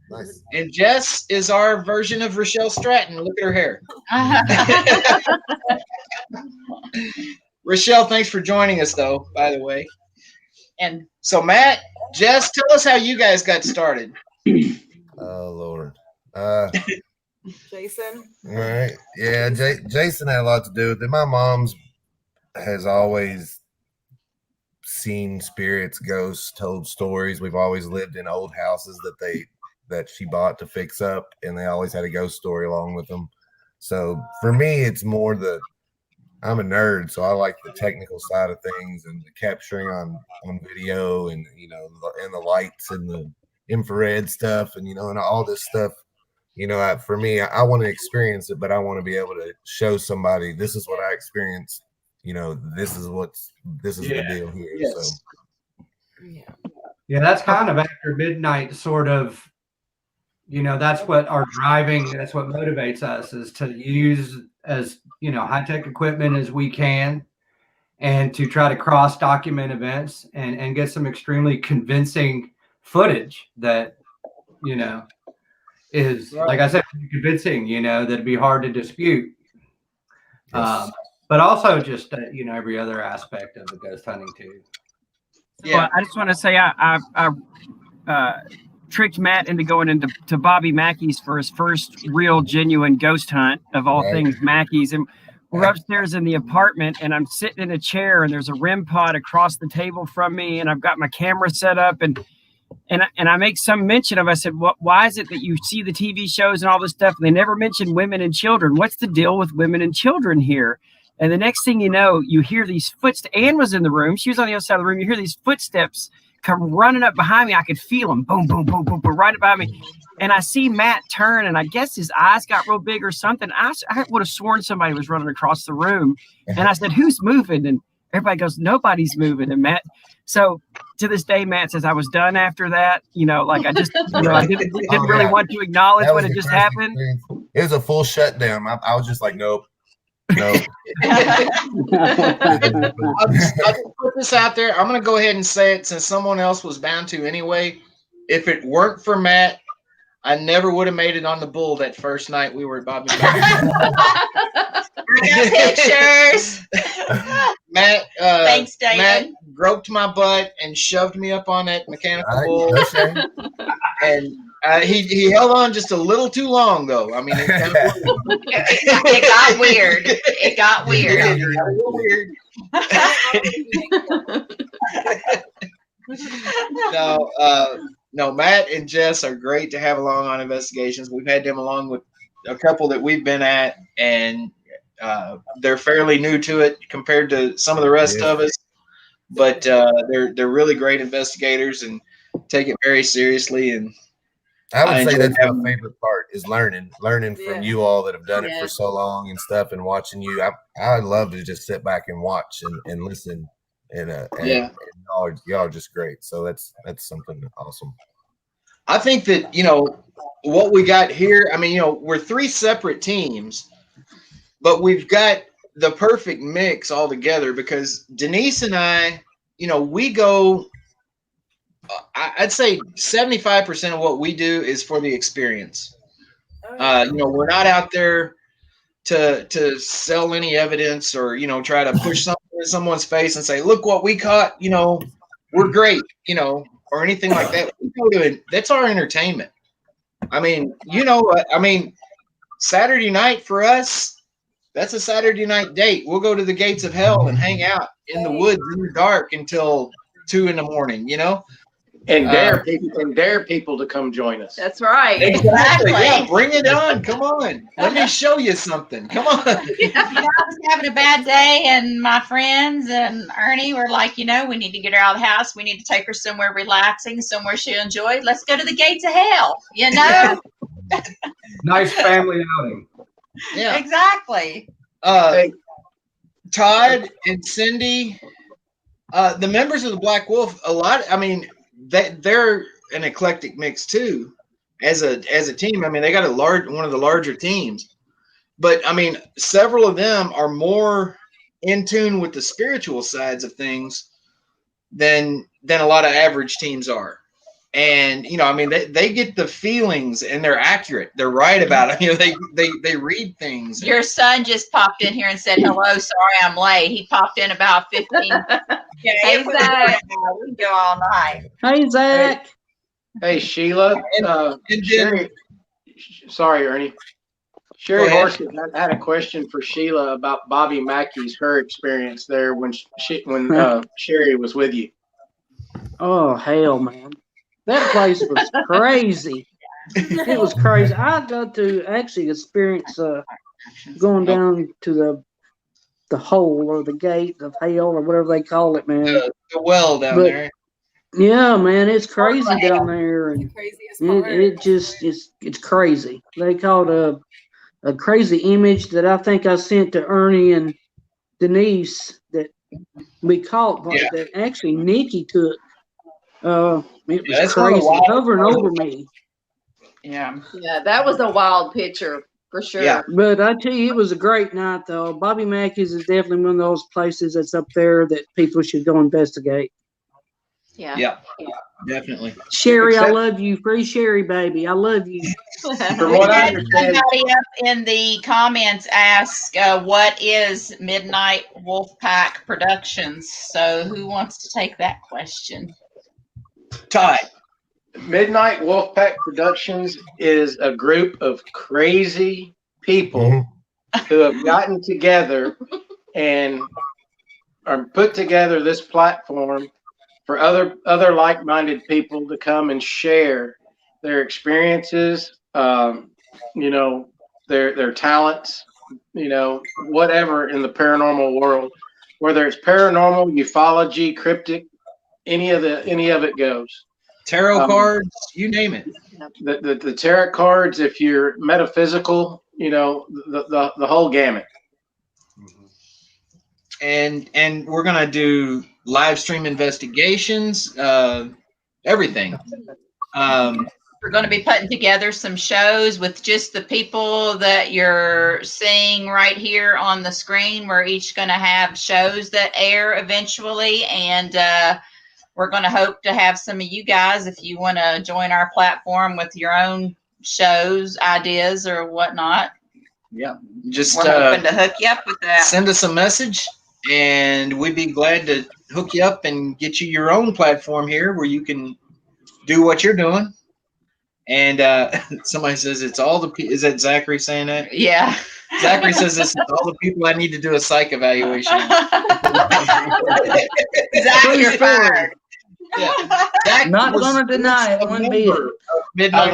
Nice. And Jess is our version of Rochelle Stratton. Look at her hair. Rochelle, thanks for joining us, though, by the way. And so, Matt, Jess, tell us how you guys got started. Oh, Lord. Jason? All right. Yeah, Jason had a lot to do with it. My mom's has always seen spirits, ghosts, told stories. We've always lived in old houses that she bought to fix up, and they always had a ghost story along with them. So for me, it's more I'm a nerd, so I like the technical side of things and the capturing on video, and and the lights and the infrared stuff, and and all this stuff. For me, I want to experience it, but I want to be able to show somebody this is what I experienced. This is the deal here. Yes. So Yeah, that's kind of after midnight, sort of. That's what that's what motivates us, is to use as high-tech equipment as we can, and to try to cross-document events and get some extremely convincing footage that is, like I said, convincing, that'd be hard to dispute. yes. But also just every other aspect of the ghost hunting too. Well, I just want to say I tricked Matt into going into Bobby Mackey's for his first real genuine ghost hunt of all Right. things Mackey's. And we're upstairs in the apartment, and I'm sitting in a chair, and there's a REM pod across the table from me, and I've got my camera set up, and I make some mention of, I said, why is it that you see the TV shows and all this stuff, and they never mention women and children? What's the deal with women and children here? And the next thing you know, you hear these footsteps. Ann was in the room. She was on the other side of the room. You hear these footsteps come running up behind me. I could feel them. Boom, boom, boom, boom, boom, right up behind me. And I see Matt turn, and I guess his eyes got real big or something. I would have sworn somebody was running across the room. And I said, who's moving? And everybody goes, nobody's moving. And Matt, so to this day, Matt says I was done after that. I just, I didn't really want to acknowledge That when was it the just first happened. experience. It was a full shutdown. I was just like, nope. I'll just put this out there. I'm going to go ahead and say it, since someone else was bound to anyway. If it weren't for Matt, I never would have made it on the bull that first night we were at Bobby Mackey's. I got pictures. Matt, Thanks, David. Matt groped my butt and shoved me up on that mechanical All right, bull. no shame. And he held on just a little too long, though. I mean, it kind of It got weird. It got weird. It got a little weird. No, Matt and Jess are great to have along on investigations. We've had them along with a couple that we've been at, and they're fairly new to it compared to some of the rest of us. But they're really great investigators and take it very seriously. And I would I say enjoy that's having- my favorite part is learning from you all that have done it for so long and stuff, and watching you. I love to just sit back and watch and listen, and y'all are just great. So that's something awesome. I think that, what we got here, I mean, we're 3 separate teams, but we've got the perfect mix all together because Denise and I, we go, I'd say 75% of what we do is for the experience. We're not out there to sell any evidence or, try to push something in someone's face and say, look what we caught, we're great, or anything like that. We go to it. That's our entertainment. I mean, Saturday night for us, that's a Saturday night date. We'll go to the gates of hell and hang out in the woods in the dark until 2 a.m, And dare people to come join us. That's right. Exactly. Yeah, bring it on. Come on. Let me show you something. Come on. I was having a bad day, and my friends and Ernie were like, we need to get her out of the house. We need to take her somewhere relaxing, somewhere she'll enjoy. Let's go to the gates of hell, Nice family outing. Yeah. Exactly. Todd and Cindy, the members of the Black Wolf, they're an eclectic mix too, as a team. I mean, they got one of the larger teams, but I mean, several of them are more in tune with the spiritual sides of things than a lot of average teams are. And they get the feelings, and they're accurate. They're right about it. They read things. Your son just popped in here and said, hello, sorry I'm late. He popped in about 15. Hey, Zach. We can go all night. Hey, Zach. Hey, Sheila. And Sherry, sorry, Ernie. Sherry Horskett had a question for Sheila about Bobby Mackey's, her experience there when Sherry was with you. Oh, hell, man. That place was crazy. It was crazy. I got to actually experience going down to the hole or the gate of hell or whatever they call it, man. The well down there. Yeah, man, it's crazy down there, and it's crazy. They called a crazy image that I think I sent to Ernie and Denise that we caught, that actually Nikki took. It was crazy, hovering over me. Yeah, that was a wild picture for sure. Yeah. But I tell you, it was a great night, though. Bobby Mackey's is definitely one of those places that's up there that people should go investigate. Yeah, definitely. Sherry, I love you. Free Sherry, baby. I love you. From what I understand, somebody up in the comments asked, what is Midnight Wolfpack Productions? So who wants to take that question? Todd. Midnight Wolfpack Productions is a group of crazy people who have gotten together and are put together this platform for other like-minded people to come and share their experiences, their talents, whatever in the paranormal world, whether it's paranormal, ufology, cryptic, any of it goes. Tarot cards, you name it. The tarot cards, if you're metaphysical, the whole gamut. And we're gonna do live stream investigations, everything. We're going to be putting together some shows with just the people that you're seeing right here on the screen. We're each going to have shows that air eventually, and we're going to hope to have some of you guys, if you want to join our platform with your own shows, ideas, or whatnot. Yeah, just we're hoping to hook you up with that. Send us a message, and we'd be glad to hook you up and get you your own platform here where you can do what you're doing. And somebody says it's all the is that Zachary saying that? Yeah. Zachary says this is all the people I need to do a psych evaluation. Zach, you're fired. Yeah. Zach Not going to deny it one bit. Midnight.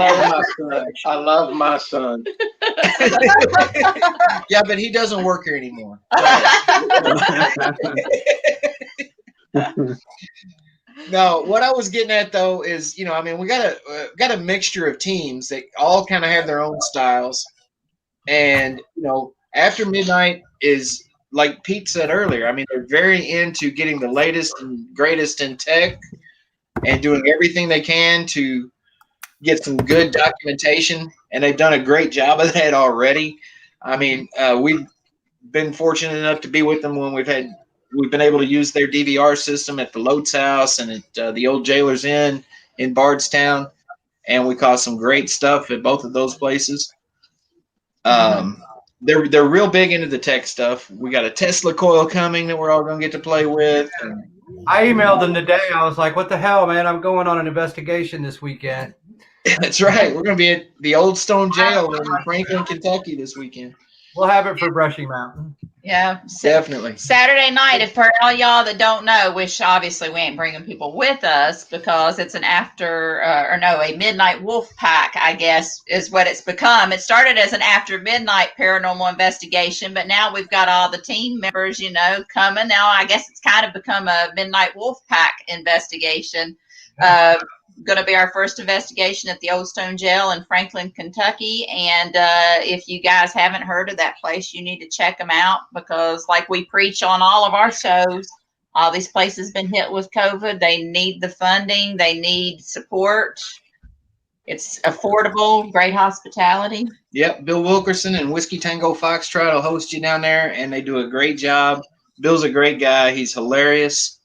I love my son. Yeah, but he doesn't work here anymore. No, what I was getting at though is, I mean, we got a mixture of teams that all kind of have their own styles, and after midnight is like Pete said earlier. I mean, they're very into getting the latest and greatest in tech and doing everything they can to get some good documentation, and they've done a great job of that already. I mean, we've been fortunate enough to be with them when we've been able to use their DVR system at the Lotes House and at the old Jailers Inn in Bardstown, and we caught some great stuff at both of those places. They're real big into the tech stuff. We got a Tesla coil coming that we're all going to get to play with. I emailed them today. I was like, "What the hell, man? I'm going on an investigation this weekend." That's right. We're going to be at the Old Stone Jail in Franklin, Kentucky this weekend. We'll have it for Brushy Mountain. Yeah, definitely. Saturday night, if for all y'all that don't know, which obviously we ain't bringing people with us because it's an a midnight wolf pack, I guess is what it's become. It started as an after midnight paranormal investigation, but now we've got all the team members, coming. Now I guess it's kind of become a midnight wolf pack investigation. Going to be our first investigation at the Old Stone Jail in Franklin, Kentucky. And if you guys haven't heard of that place, you need to check them out because like we preach on all of our shows, all these places been hit with COVID. They need the funding. They need support. It's affordable, great hospitality. Yep. Bill Wilkerson and Whiskey Tango Foxtrot will host you down there, and they do a great job. Bill's a great guy. He's hilarious.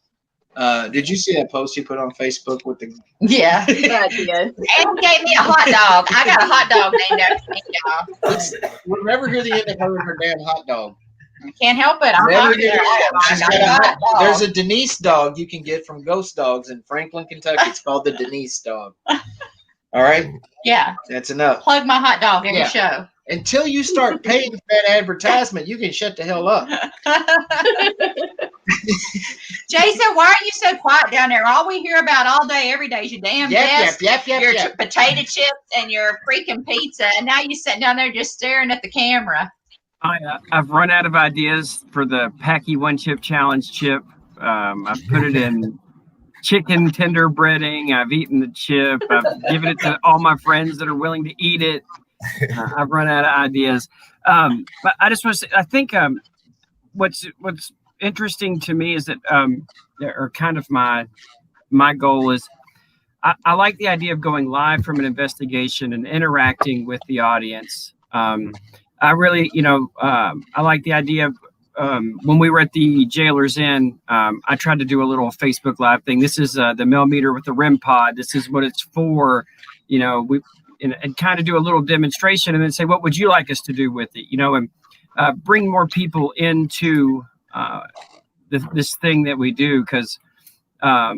Did you see that post he put on Facebook with the? Yeah. Yeah, I did. And gave me a hot dog. I got a hot dog named after me, y'all. We're never going to end up having her damn hot dog. I can't help it. I'm Never not get it. There's a Denise dog you can get from Ghost Dogs in Franklin, Kentucky. It's called the Denise dog. All right. Yeah. That's enough. Plug my hot dog every show. Until you start paying for that advertisement, you can shut the hell up. Jason, why are you so quiet down there? All we hear about all day, every day is your damn desk, your potato chips, and your freaking pizza. And now you're sitting down there just staring at the camera. I've run out of ideas for the Packy One Chip Challenge chip. I've put it in chicken tender breading. I've eaten the chip. I've given it to all my friends that are willing to eat it. I've run out of ideas. But I just want to say, I think what's interesting to me is that, or kind of my goal is, I like the idea of going live from an investigation and interacting with the audience. I really, I like the idea of when we were at the Jailers Inn, I tried to do a little Facebook Live thing. This is the Millimeter with the REM pod. This is what it's for. And kind of do a little demonstration and then say, what would you like us to do with it? And bring more people into this thing that we do. Because I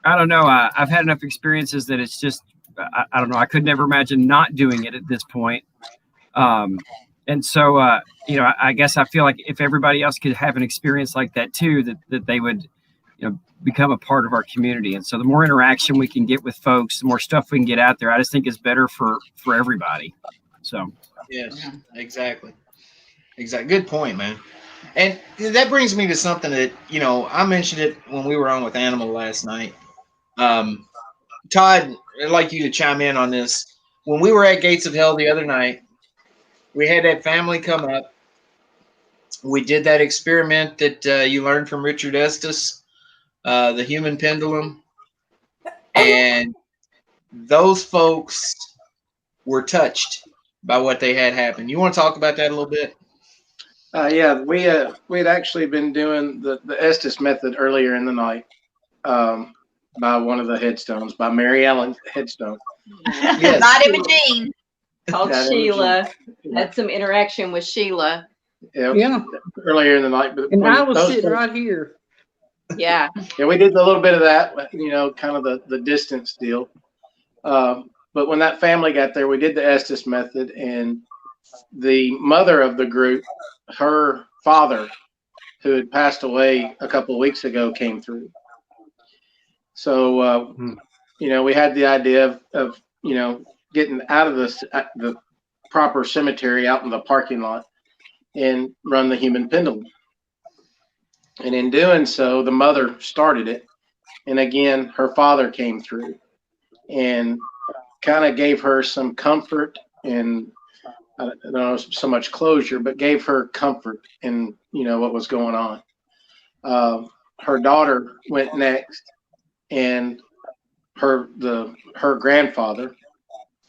don't know, I've had enough experiences that it's just, I don't know, I could never imagine not doing it at this point. And so, I guess I feel like if everybody else could have an experience like that too, that they would, become a part of our community. And so the more interaction we can get with folks, the more stuff we can get out there, I just think is better for everybody. So. Yes, exactly. Good point, man. And that brings me to something that, I mentioned it when we were on with Animal last night. Todd, I'd like you to chime in on this. When we were at Gates of Hell the other night, we had that family come up. We did that experiment that you learned from Richard Estes, the human pendulum. And those folks were touched by what they had happen. You want to talk about that a little bit? Yeah, we had actually been doing the Estes method earlier in the night by one of the headstones, by Mary Ellen headstone. Yes. Not Imogene. Called Not Sheila. Had some interaction with Sheila. Yeah. Earlier in the night. But and I was sitting right here. Yeah. Yeah, we did a little bit of that, kind of the distance deal. But when that family got there, we did the Estes method, and the mother of the group, her father, who had passed away a couple of weeks ago, came through. So, we had the idea of getting out of the proper cemetery out in the parking lot and run the human pendulum. And in doing so, the mother started it, And again, her father came through and kind of gave her some comfort, and I don't know so much closure, but gave her comfort in, what was going on. Her daughter went next, and her grandfather,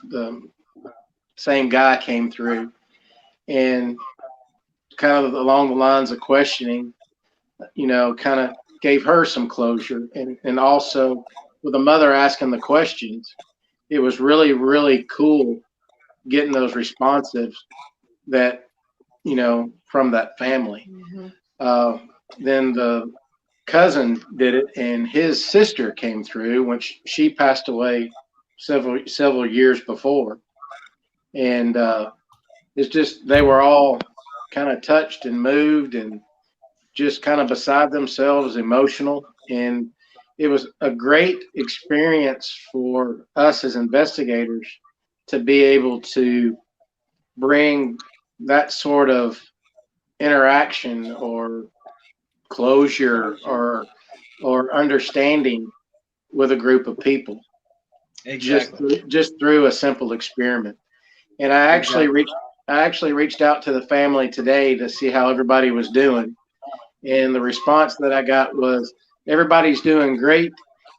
the same guy, came through, and kind of along the lines of questioning, kind of gave her some closure. And also with the mother asking the questions, it was really, really cool getting those responses that, from that family. Then the cousin did it, and his sister came through when she passed away several years before. And it's just, they were all kind of touched and moved and just kind of beside themselves, emotional. And it was a great experience for us as investigators to be able to bring that sort of interaction or closure or understanding with a group of people. Exactly. Just through a simple experiment. And I actually reached out to the family today to see how everybody was doing. And the response that I got was, everybody's doing great,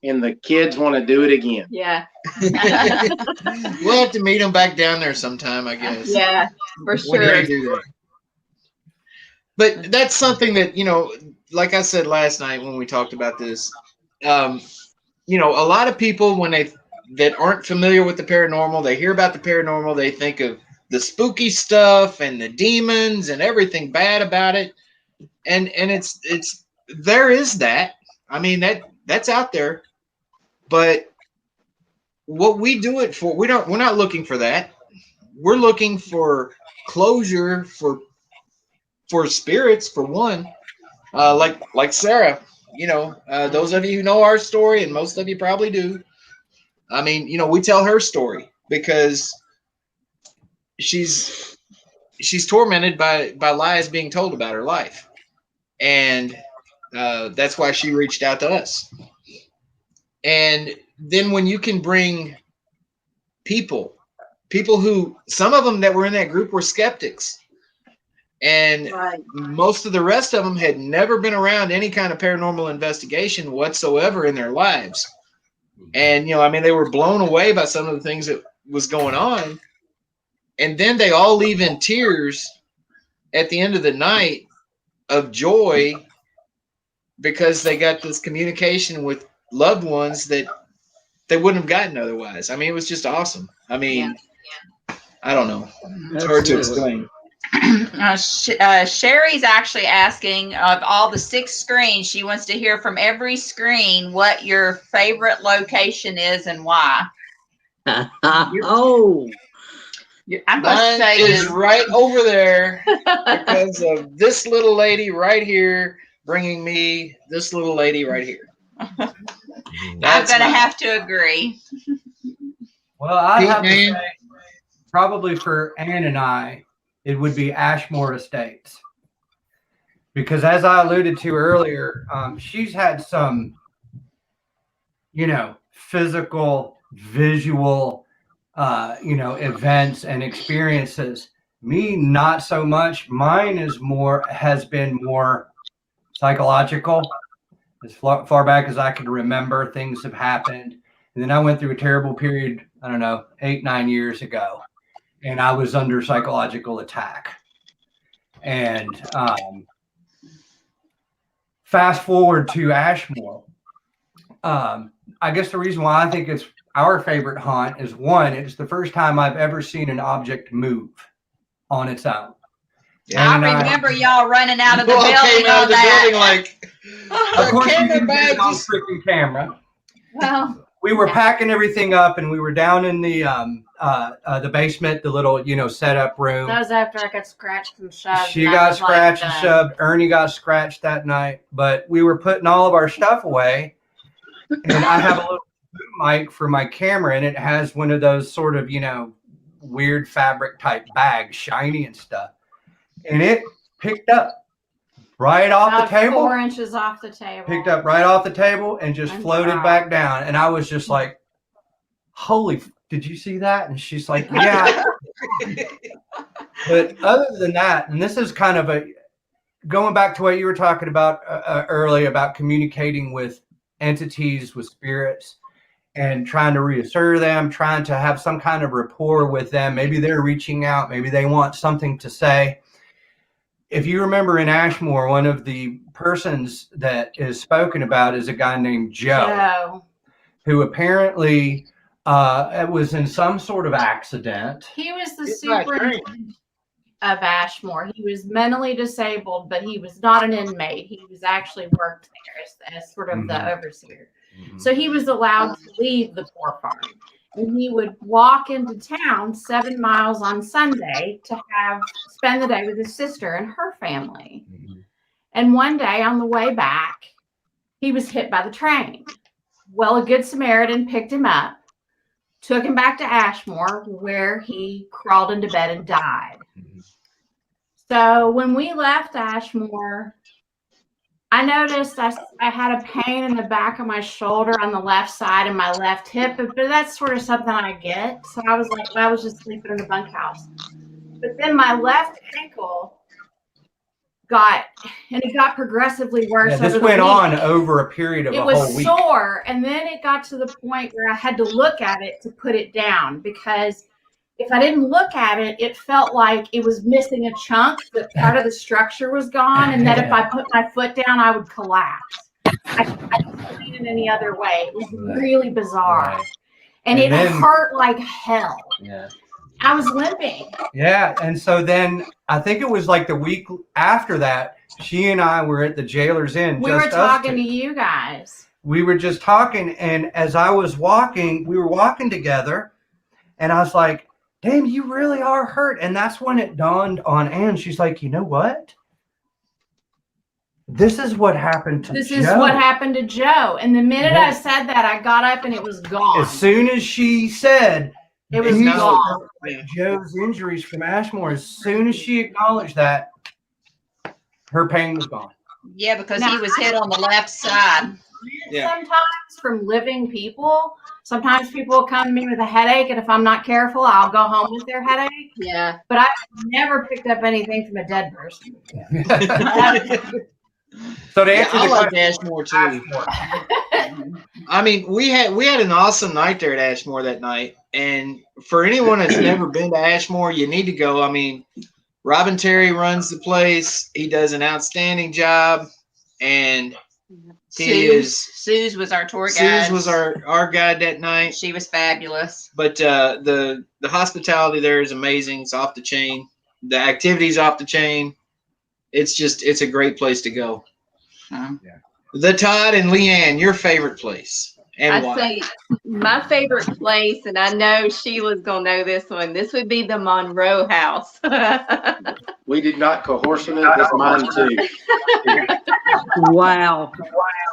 and the kids want to do it again. Yeah. We'll have to meet them back down there sometime, I guess. Yeah, for When sure. they do that. But that's something that, like I said last night when we talked about this, a lot of people, that aren't familiar with the paranormal, they hear about the paranormal, they think of the spooky stuff and the demons and everything bad about it. And it's there is that. I mean, that's out there. But what we do it for, we're not looking for that. We're looking for closure for spirits, for one. Like Sarah, those of you who know our story, and most of you probably do. I mean, we tell her story because she's tormented by lies being told about her life. And that's why she reached out to us. And then when you can bring people who, some of them that were in that group were skeptics, and most of the rest of them had never been around any kind of paranormal investigation whatsoever in their lives. And, they were blown away by some of the things that was going on. And then they all leave in tears at the end of the night of joy because they got this communication with loved ones that they wouldn't have gotten otherwise. I mean, it was just awesome. I mean, I don't know. It's hard to explain. Sherry's actually asking, of all the 6 screens, she wants to hear from every screen what your favorite location is and why. Oh, I'm going to say is right over there because of this little lady right here bringing me this little lady right here. I'm going to have to agree. Well, I have to say, probably for Ann and I, it would be Ashmore Estates. Because as I alluded to earlier, she's had some, physical, visual, events and experiences. Me, not so much. Mine has been more psychological. As far back as I can remember, things have happened. And then I went through a terrible period, 8-9 years ago. And I was under psychological attack. And fast forward to Ashmore. I guess the reason why I think it's our favorite haunt is, one, it's the first time I've ever seen an object move on its own. I remember y'all running out of the building on that. Of course, you didn't get it on freaking camera. Well, we were packing everything up, and we were down in the basement, the little setup room. that was after I got scratched and shoved. She and I got was like, scratched and done. shoved. Ernie got scratched that night, but we were putting all of our stuff away. And I have a little boom mic for my camera, and it has one of those sort of weird fabric type bags, shiny and stuff. And it picked up right off About the table, 4 inches off the table. picked up right off the table, and just And floated dropped. back down. And I was just like, holy, did you see that? And she's like, yeah. But other than that, and this is kind of going back to what you were talking about earlier about communicating with entities, with spirits, and trying to reassure them, trying to have some kind of rapport with them. Maybe they're reaching out, maybe they want something to say. If you remember in Ashmore, one of the persons that is spoken about is a guy named Joe. Who apparently was in some sort of accident. He was the superintendent of Ashmore. He was mentally disabled, but he was not an inmate. He was actually worked there as sort of the overseer. So he was allowed to leave the poor farm. And he would walk into town 7 miles on Sunday to spend the day with his sister and her family. And one day on the way back, he was hit by the train. Well, a good Samaritan picked him up, took him back to Ashmore, where he crawled into bed and died. So when we left Ashmore, I noticed I had a pain in the back of my shoulder on the left side and my left hip, but that's sort of something I get. So I was like, well, I was just sleeping in the bunkhouse. But then my left ankle got progressively worse. Yeah, this over the went week. on over a period of a whole week. It was sore, and then it got to the point where I had to look at it to put it down, because if I didn't look at it, it felt like it was missing a chunk, that part of the structure was gone, and that if I put my foot down, I would collapse. I couldn't see it any other way. It was really bizarre. And it then- hurt like hell. Yeah. I was limping. Yeah, and so then I think it was like the week after that, she and I were at the Jailer's Inn. We just were us talking two. to you guys. We were just talking, and as I was walking, we were walking together, and I was like, damn, you really are hurt. And that's when it dawned on Ann. She's like, you know what? This is what happened to This Joe. is what happened to Joe. And the minute I said that, I got up and it was gone. As soon as she said, It was these gone. are Joe's injuries from Ashmore, as soon as she acknowledged that, her pain was gone. Yeah, because he was hit on the left side. Yeah. Sometimes from living people. Sometimes people come to me with a headache, and if I'm not careful, I'll go home with their headache. Yeah. But I've never picked up anything from a dead person. So to Yeah, answer I the like question, Ashmore too. I mean, we had an awesome night there at Ashmore that night, and for anyone that's never been to Ashmore, you need to go. I mean, Robin Terry runs the place; he does an outstanding job, and Suze was our tour guide. Suze was our guide that night. She was fabulous. But the hospitality there is amazing. It's off the chain. The activities off the chain. It's a great place to go. The Todd and Leanne, your favorite place, and I'd why? say my favorite place, and I know Sheila's gonna know this one. This would be the Monroe House. We did not coerce it. That's mine too. Wow.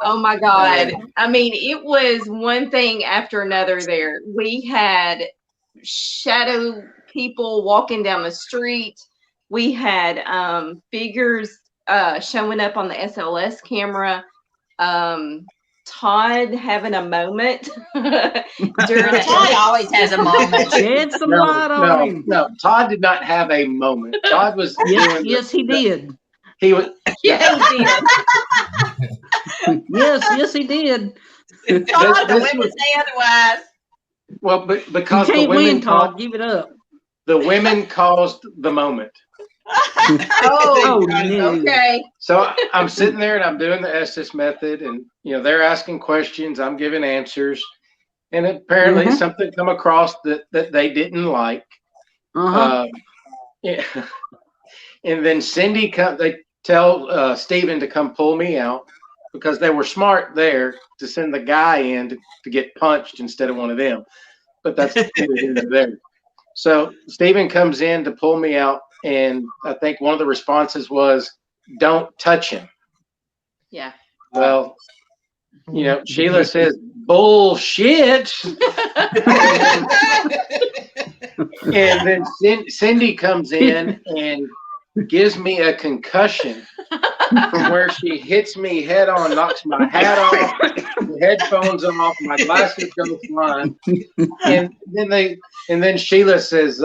Oh my God. I mean, it was one thing after another there. We had shadow people walking down the street. We had figures showing up on the SLS camera. Todd having a moment during Todd always has a moment. Shed some light on him. No, Todd did not have a moment. Todd was Yes, he did. He was. Yeah, he did. Yes, he did. Todd, the This women was- say otherwise. Well, but You because the can't women win, Todd. Give it up. the women caused the moment. Oh, no. okay. So I'm sitting there and I'm doing the Estes method, and they're asking questions, I'm giving answers, and apparently something come across that they didn't like. Yeah. And then Cindy they tell Stephen to come pull me out, because they were smart there to send the guy in to get punched instead of one of them. But that's there. So Stephen comes in to pull me out, and I think one of the responses was, "Don't touch him." Yeah. Well, Sheila says, "Bullshit." And then Cindy comes in and gives me a concussion from where she hits me head on, knocks my hat off, the headphones off, my glasses go flying, and then Sheila says,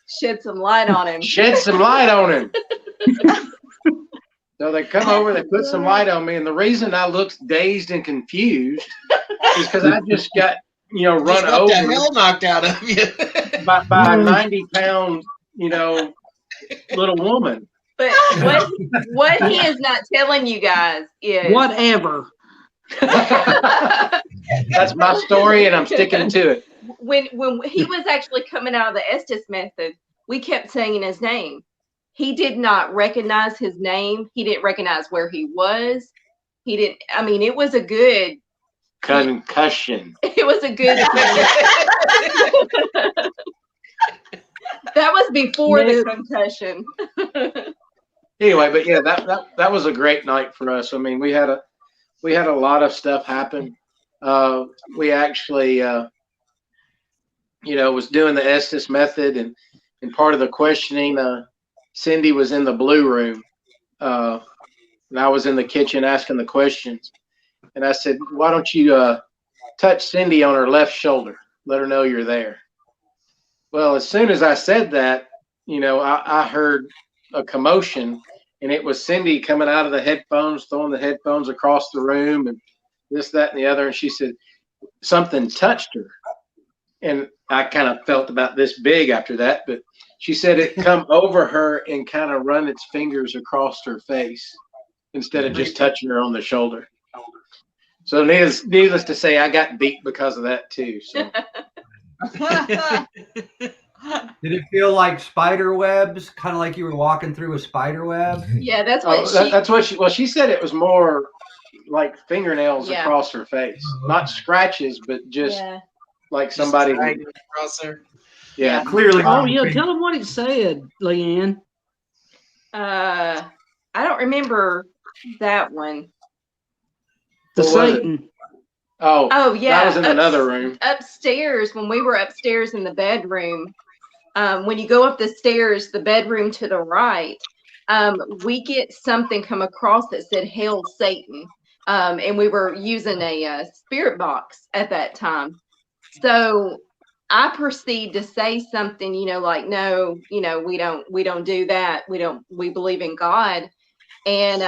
Shed some light on him. "Shed some light on him." So they come over, they put some light on me, and the reason I looked dazed and confused is because I just got run Just got over the hell knocked out of you. by a 90-pound little woman. But what he is not telling you guys is Whatever. That's my story, and I'm sticking to it. when he was actually coming out of the Estes method, we kept saying his name. He did not recognize his name. He didn't recognize where he was. He didn't. I mean, it was a good concussion. It was a good. That was before the concussion. Anyway, but yeah, that was a great night for us. I mean, we had a lot of stuff happen. We actually, was doing the Estes method, and part of the questioning, Cindy was in the blue room, and I was in the kitchen asking the questions. And I said, "Why don't you touch Cindy on her left shoulder? Let her know you're there." Well, as soon as I said that, I heard a commotion, and it was Cindy coming out of the headphones, throwing the headphones across the room, and this, that, and the other. And she said something touched her, and I kind of felt about this big after that. But she said it come over her and kind of run its fingers across her face instead of just touching her on the shoulder. So needless to say, I got beat because of that too. So. Did it feel like spider webs, kind of like you were walking through a spider web? Yeah, that's what she said. It was more like fingernails across her face, not scratches, but just like somebody across her. Yeah, clearly. Oh yeah, tell them what it said, Leanne. I don't remember that one. The Satan. Oh yeah, that was in another room. Upstairs, when we were upstairs in the bedroom, when you go up the stairs, the bedroom to the right, we get something come across that said "Hail Satan," and we were using a spirit box at that time. So I proceed to say something, like, "No, we don't do that. We believe in God." And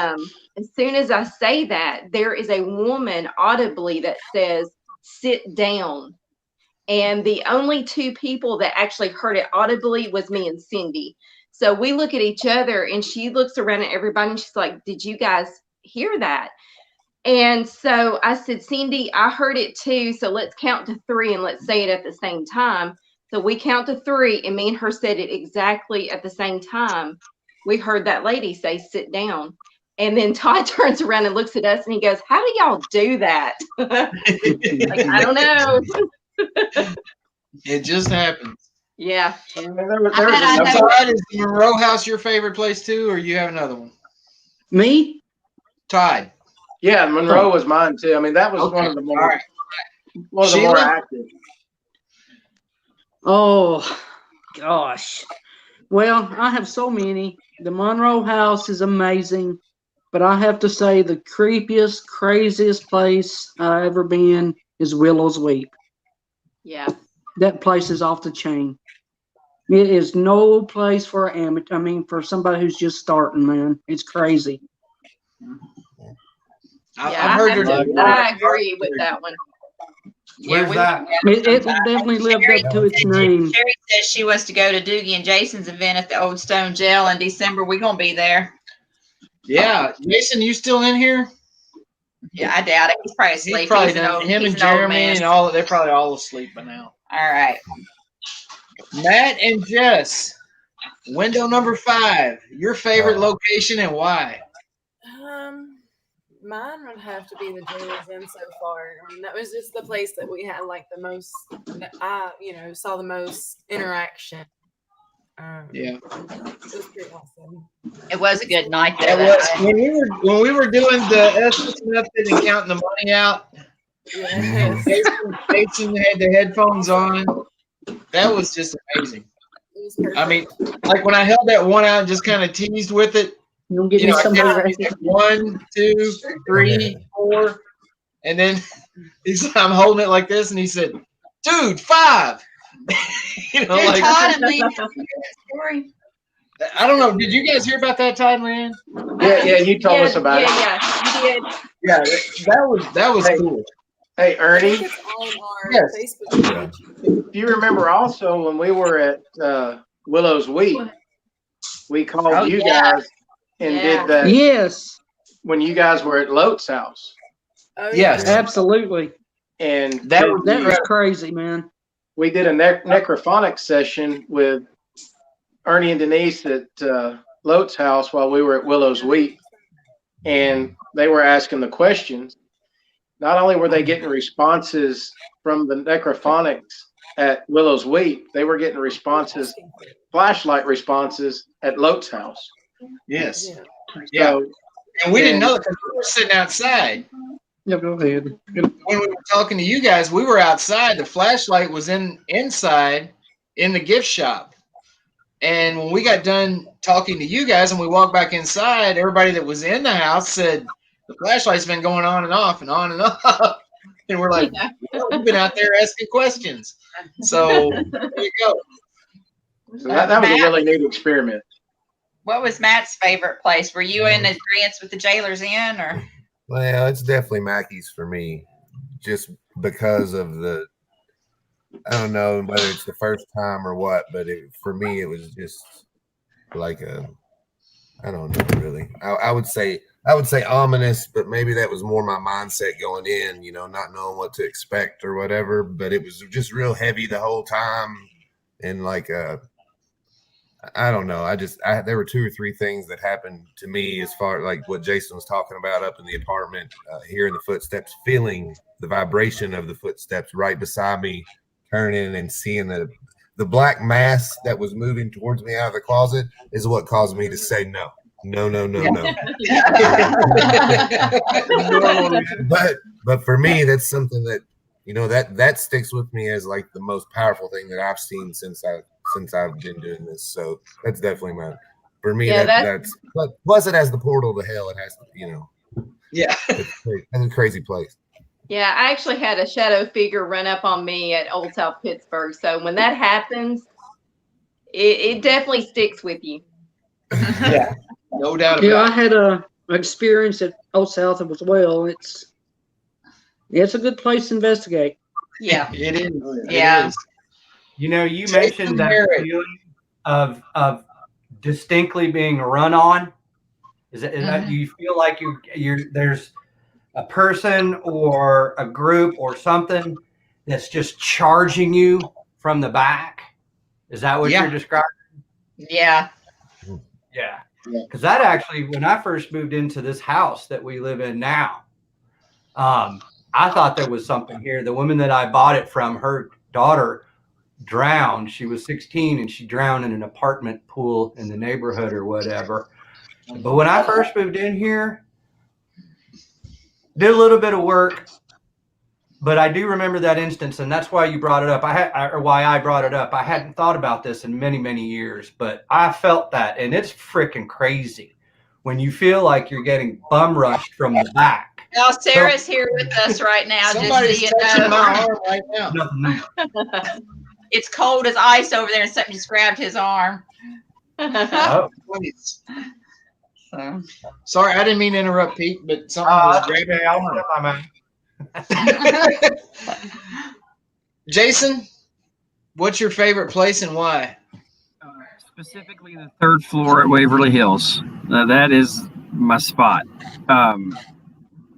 as soon as I say that, there is a woman audibly that says, "Sit down." And the only two people that actually heard it audibly was me and Cindy. So we look at each other, and she looks around at everybody, and she's like, "Did you guys hear that?" And so I said, "Cindy, I heard it too. So let's count to 3 and let's say it at the same time." So we count to 3, and me and her said it exactly at the same time. We heard that lady say, "Sit down." And then Todd turns around and looks at us, and he goes, "How do y'all do that?" Like, I don't know. It just happens. Yeah. Is the Monroe house your favorite place too, or you have another one? Me? Todd. Yeah, Monroe was mine too. I mean, that was one of the more more active. Oh gosh. Well, I have so many. The Monroe house is amazing, but I have to say the creepiest, craziest place I've ever been is Willow's Weep. Yeah. That place is off the chain. It is no place for for somebody who's just starting, man. It's crazy. I agree with that one. Where's that? It definitely lived up to its name. Sherry says she wants to go to Doogie and Jason's event at the Old Stone Jail in December. We're gonna be there. Yeah, Jason, you still in here? Yeah, I doubt it. He's probably asleep. He's probably him and Jeremy and all. They're probably all asleep by now. All right. Matt and Jess, window number 5. Your favorite location and why? Mine would have to be the Julia's Inn so far. I mean, that was just the place that we had like the most. I saw the most interaction. Yeah, it was pretty awesome. It was a good night though. It was, when we were doing the Estes method and counting the money out. Yes. Jason had the headphones on. That was just amazing. I mean, like when I held that one out and just kind of teased with it, You don't give me I somebody counted, right. he's like, 1, 2, 3, 4, and then I'm holding it like this, and he said, "Dude, 5." Dude, Like, Todd and Lee, story. I don't know. Did you guys hear about that, Todd and Leanne? Yeah, you told us about it. Yeah, you did. Yeah, that was Hey. cool. Hey, I Ernie, think it's on our Yes. Facebook page. do you remember also when we were at Willow's Wheat, we called Oh, you yeah. guys and Yeah. did that Yes, when you guys were at Lote's house. Oh, Yes. yeah. absolutely. And That did was- That the- was crazy, man. we did a necrophonic session with Ernie and Denise at Lote's house while we were at Willow's Wheat, and they were asking the questions. Not only were they getting responses from the necrophonics at Willow's Wheat, they were getting responses, flashlight responses at Lote's house. Yes. Yeah. Yeah. So, And we didn't know it because we were sitting outside. Yeah, go ahead. When we were talking to you guys, we were outside. The flashlight was inside in the gift shop. And when we got done talking to you guys and we walked back inside, everybody that was in the house said, the flashlight's been going on and off and on and off. And we're like, well, we've been out there asking questions. So there you go. so that was a really neat experiment. What was Matt's favorite place? Were you in agreement with the Jailers Inn, or? Well, it's definitely Mackey's for me, just because of I don't know whether it's the first time or what, but for me, it was just like I don't know really. I would say ominous, but maybe that was more my mindset going in, not knowing what to expect or whatever, but it was just real heavy the whole time. And like, I don't know. There were 2 or 3 things that happened to me as far like what Jason was talking about up in the apartment, hearing the footsteps, feeling the vibration of the footsteps right beside me, turning and seeing the black mass that was moving towards me out of the closet is what caused me to say no. But for me, that's something that that sticks with me as like the most powerful thing that I've seen since I've been doing this. So that's definitely for me. Yeah, That's plus it has the portal to hell. It has to, Yeah. It's a crazy place. Yeah, I actually had a shadow figure run up on me at Old South Pittsburgh. So when that happens, it definitely sticks with you. Yeah. No doubt Yeah, I about it. had a experience at Old South as well. It's a good place to investigate. Yeah. It is. Yeah. It is. You Jason mentioned that Merritt. feeling of distinctly being run on. Is that you feel like there's a person or a group or something that's just charging you from the back? Is that what Yeah. you're describing? Yeah. Yeah. Yeah. Because that actually, when I first moved into this house that we live in now, I thought there was something here. The woman that I bought it from, her daughter drowned. She was 16 and she drowned in an apartment pool in the neighborhood or whatever. But when I first moved in here, did a little bit of work, but I do remember that instance, and that's why you brought it up. Why I brought it up. I hadn't thought about this in many, many years, but I felt that, and it's freaking crazy when you feel like you're getting bum rushed from the back. Now Sarah's here with us right now. Somebody's just so touching you know. my arm right now. Nothing there. It's cold as ice over there, and something just grabbed his arm. Oh. Please. So. Sorry, I didn't mean to interrupt, Pete, but something was grabbing Okay, I'll put my mouth. Jason, what's your favorite place and why? Specifically, the 3rd floor at Waverly Hills. That is my spot.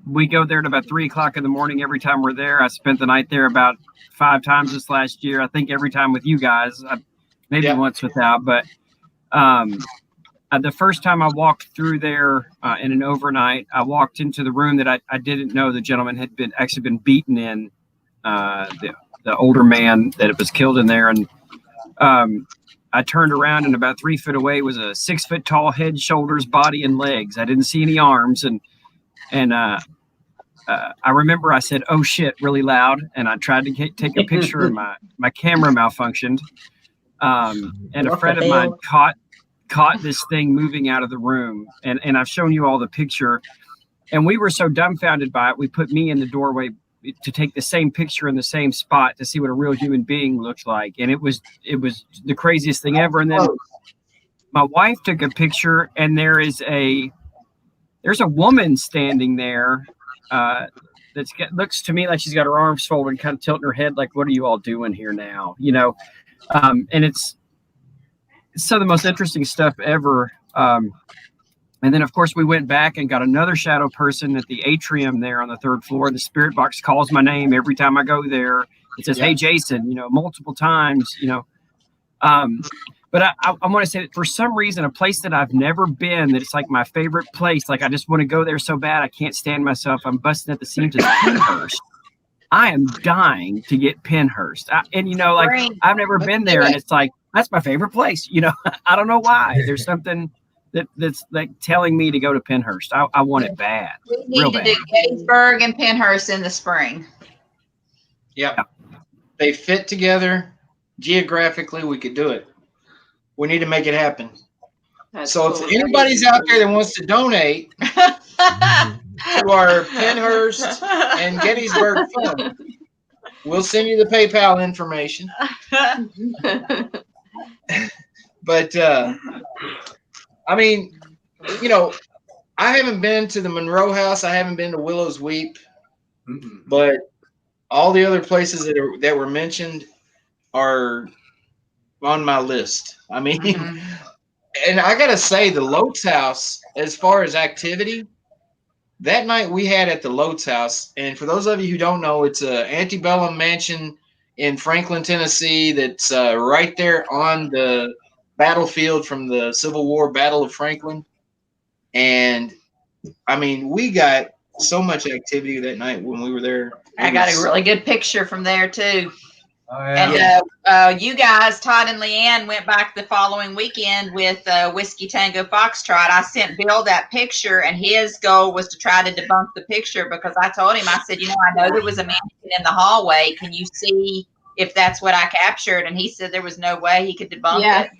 We go there at about 3 o'clock in the morning every time we're there. I spent the night there about 5 times this last year. I think every time with you guys, maybe once without. But the first time I walked through there in an overnight, I walked into the room that I didn't know the gentleman had actually been beaten in. The older man that was killed in there, and I turned around, and about 3 foot away was a 6 foot tall head, shoulders, body, and legs. I didn't see any arms, and I remember I said, "Oh shit," really loud, and I tried to take a picture, and my camera malfunctioned. And a friend of mine caught this thing moving out of the room. And I've shown you all the picture. And we were so dumbfounded by it, we put me in the doorway to take the same picture in the same spot to see what a real human being looked like. And it was the craziest thing ever. And then my wife took a picture, and there's a woman standing there looks to me like she's got her arms folded and kind of tilting her head like, what are you all doing here now? You know, and it's some of the most interesting stuff ever. And then, of course, we went back and got another shadow person at the atrium there on the 3rd floor. The spirit box calls my name every time I go there. It says, hey, Jason, you know, multiple times, you know. But I want to say that for some reason, a place that I've never been, that it's like my favorite place. Like, I just want to go there so bad. I can't stand myself. I'm busting at the seams. Is Pennhurst. I am dying to get Pennhurst. And, you know, like, I've never been there. And it's like, that's my favorite place. You know, I don't know why. There's something that's like telling me to go to Pennhurst. I want it bad. We need to do Gettysburg and Pennhurst in the spring. Yep. They fit together. Geographically, we could do it. We need to make it happen. That's so cool. if anybody's out there that wants to donate to our Pennhurst and Gettysburg Fund, we'll send you the PayPal information. But I mean, you know, I haven't been to the Monroe House. I haven't been to Willow's Weep, but all the other places that were mentioned are on my list. I mean, and I gotta say, the Lotes House, as far as activity, that night we had at the Lotes House, and for those of you who don't know, it's a antebellum mansion in Franklin, Tennessee. That's right there on the battlefield from the Civil War Battle of Franklin. And I mean, we got so much activity that night when we were there. I got a really good picture from there too. Oh, yeah. And you guys, Todd and Leanne, went back the following weekend with Whiskey Tango Foxtrot. I sent Bill that picture, and his goal was to try to debunk the picture, because I told him, I said, you know, I know there was a mannequin in the hallway. Can you see if that's what I captured? And he said there was no way he could debunk it.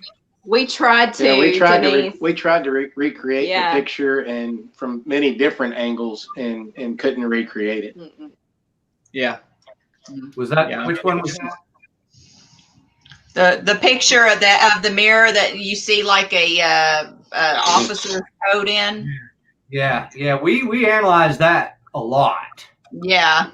We tried to. Yeah, we tried Denise. to recreate the picture, and from many different angles, and couldn't recreate it. Yeah. Was that which one was that? The picture of the mirror that you see like a officer's coat in. Yeah, we analyzed that a lot. Yeah.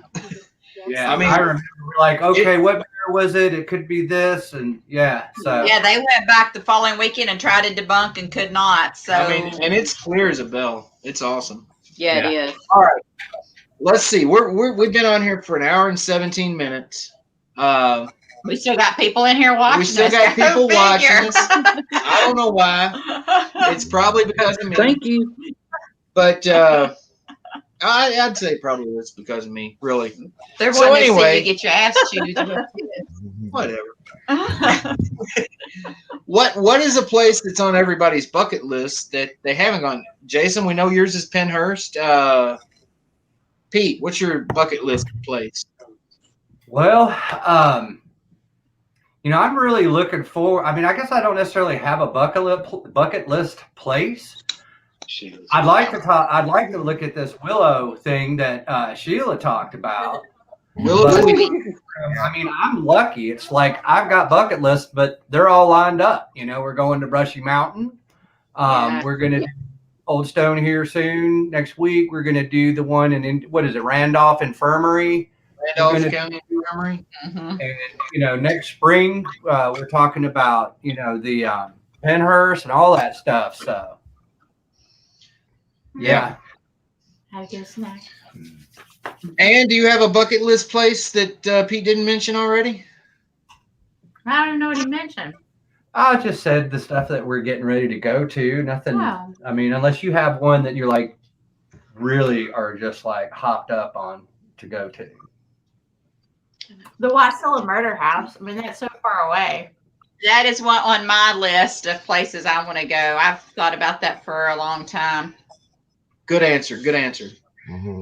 Yeah, I mean, I remember we're like, okay, what mirror was it? It could be this, and so yeah, they went back the following weekend and tried to debunk and could not. So I mean, and it's clear as a bell. It's awesome. Yeah, it is. All right, let's see. We've been on here for an hour and 17 minutes. We still got people in here watching. We still got people watching us. I don't know why. It's probably because of me. Thank you. But I'd say probably it's because of me, really. They're so wanting anyway, to see you get your ass chewed. Whatever. What is a place that's on everybody's bucket list that they haven't gone? Jason, we know yours is Pennhurst. Pete, what's your bucket list place? Well, you know, I'm really looking forward. I mean, I guess I don't necessarily have a bucket list place. I'd like to look at this Willow thing that Sheila talked about. Willow. I mean, I'm lucky. It's like I've got bucket lists, but they're all lined up. You know, we're going to Brushy Mountain. We're going to do Old Stone here soon. Next week, we're going to do the one in what is it, Randolph Infirmary. Randolph County Infirmary. And you know, next spring we're talking about the Pennhurst and all that stuff. So yeah. How to get a snack. And do you have a bucket list place that Pete didn't mention already? I don't know what he mentioned. I just said the stuff that we're getting ready to go to. Nothing. Oh. I mean, unless you have one that you're like really are just like hopped up on to go to. The Wasilla Murder House. I mean, that's so far away. That is one on my list of places I want to go. I've thought about that for a long time. Good answer. Good answer.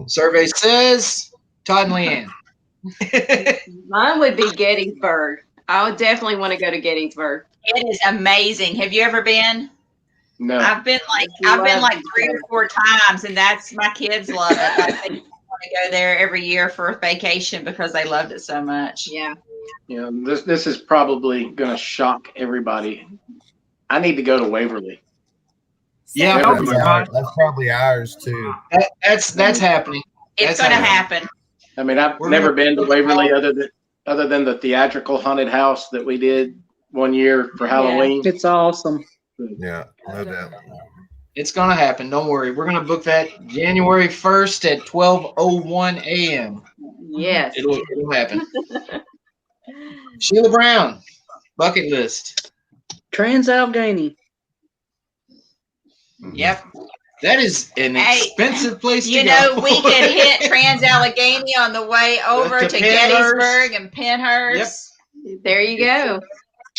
Survey says Todd and Leanne. Mine would be Gettysburg. I would definitely want to go to Gettysburg. It is amazing. Have you ever been? No. I've been like 3 or 4 times, and that's my kids love it. I think they want to go there every year for a vacation because they loved it so much. Yeah. You know, this is probably going to shock everybody. I need to go to Waverly. Yeah, Oh That's, my God. that's probably ours too. that's happening. It's That's going to happening. happen. I mean, I've We're never gonna- been to Waverly other than the theatrical haunted house that we did one year for Halloween. It's awesome. Yeah, no doubt. It's going to happen. Don't worry. We're going to book that January 1st at 12:01 a.m. Yes. It'll happen. Sheila Brown, bucket list. Trans-Allegheny. Yep. That is an Hey, expensive place to You go. know, we could hit Trans-Allegheny on the way over To to Pennhurst. Gettysburg and Pennhurst. There you go.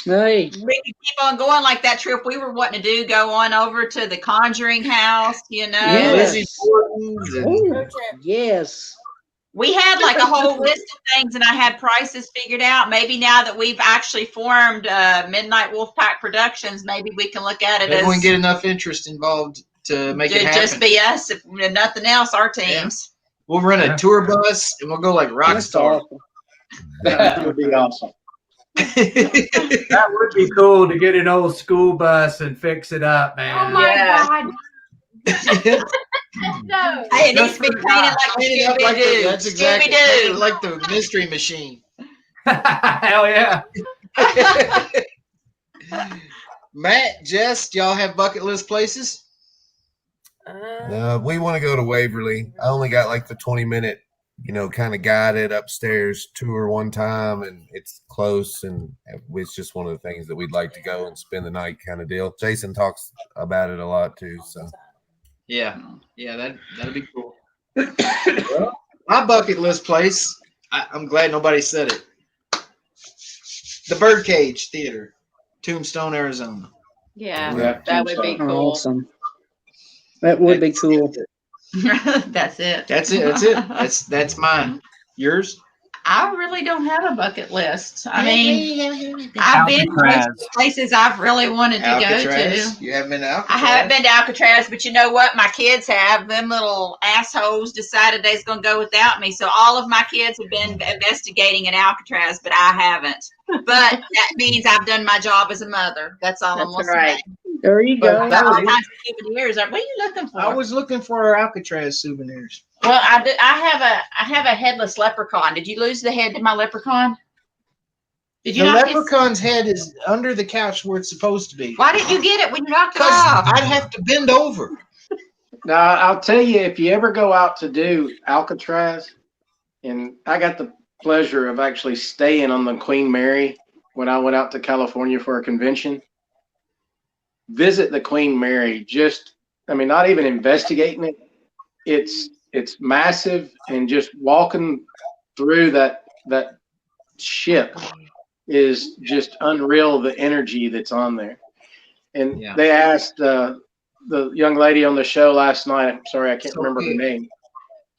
Hey, We could keep on going like that trip we were wanting to do, go on over to the Conjuring House, you know. Yes. Lizzie Borden's and Ooh, yes. We had like a whole list of things, and I had prices figured out. Maybe now that we've actually formed Midnight Wolfpack Productions, maybe we can look at it maybe as we can get enough interest involved to make it happen. just be us, if nothing else, our teams. We'll rent a Yeah. tour bus and we'll go like That's Rockstar. awesome. That would be awesome. That would be cool to get an old school bus and fix it up, Oh man. my Yeah. God. No. Hey, it needs Just to be for painted like Paint it up like the- Scooby-Doo. that's exactly Scooby-Doo. like the Mystery Machine. Hell yeah. Matt, Jess, y'all have bucket list places? We want to go to Waverly. I only got like the 20-minute, kind of guided upstairs tour one time, and it's close, and it's just one of the things that we'd like to go and spend the night kind of deal. Jason talks about it a lot too, so. Yeah, that'd be cool. Well, my bucket list place, I'm glad nobody said it. The Birdcage Theater, Tombstone, Arizona. Yeah. Yeah, That would be cool. Awesome. That would be cool. That's it. That's it. That's mine. Yours? I really don't have a bucket list. I mean, I've been to Alcatraz. places I've really wanted to go to. Alcatraz. You haven't been to Alcatraz? I haven't been to Alcatraz, but you know what? My kids have. Them little assholes decided they's going to go without me. So all of my kids have been investigating in Alcatraz, but I haven't. But that means I've done my job as a mother. That's all I'm That's going right. to say. There you But go. that All was- kinds of souvenirs. What are you looking for? I was looking for our Alcatraz souvenirs. Well, I have a headless leprechaun. Did you lose the head to my leprechaun? Did you The knock his- leprechaun's head is under the couch where it's supposed to be. Why didn't you get it when you knocked it Because off? I'd have to bend over. Now, I'll tell you, if you ever go out to do Alcatraz, and I got the pleasure of actually staying on the Queen Mary when I went out to California for a convention, visit the Queen Mary. Not even investigating it. It's massive, and just walking through that ship is just unreal. The energy that's on there. And Yeah. they asked the young lady on the show last night. I'm sorry, I can't remember her Sophia. name.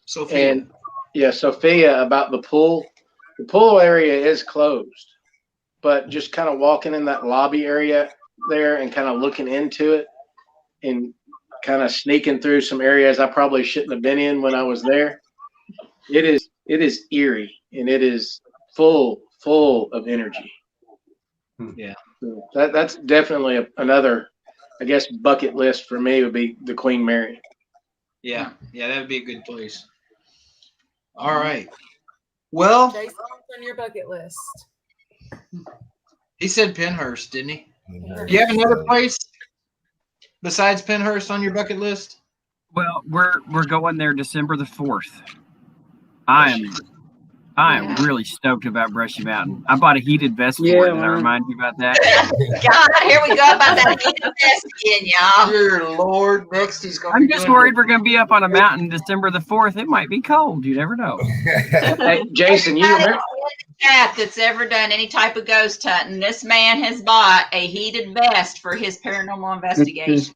Sophia. And yeah, Sophia, about the pool. The pool area is closed, but just kind of walking in that lobby area there and kind of looking into it and kind of sneaking through some areas I probably shouldn't have been in when I was there. It is eerie, and it is full of energy. Yeah. So that's definitely another, I guess, bucket list for me would be the Queen Mary. Yeah, that would be a good place. All right. Well, Jason, what's on your bucket list? he said Pennhurst, didn't he? Yeah. Do you have another place besides Pennhurst on your bucket list? Well, we're going there December the 4th. I am really stoked about Brushy Mountain. I bought a heated vest for Yeah, it. Did I man. remind you about that? God, here we go about that heated vest again, y'all. Dear Lord, next he's going to I'm just worried we're going to be up on a mountain December the 4th. It might be cold. You never know. Hey, Jason, you remember? Chat that's ever done any type of ghost hunting, this man has bought a heated vest for his paranormal investigation.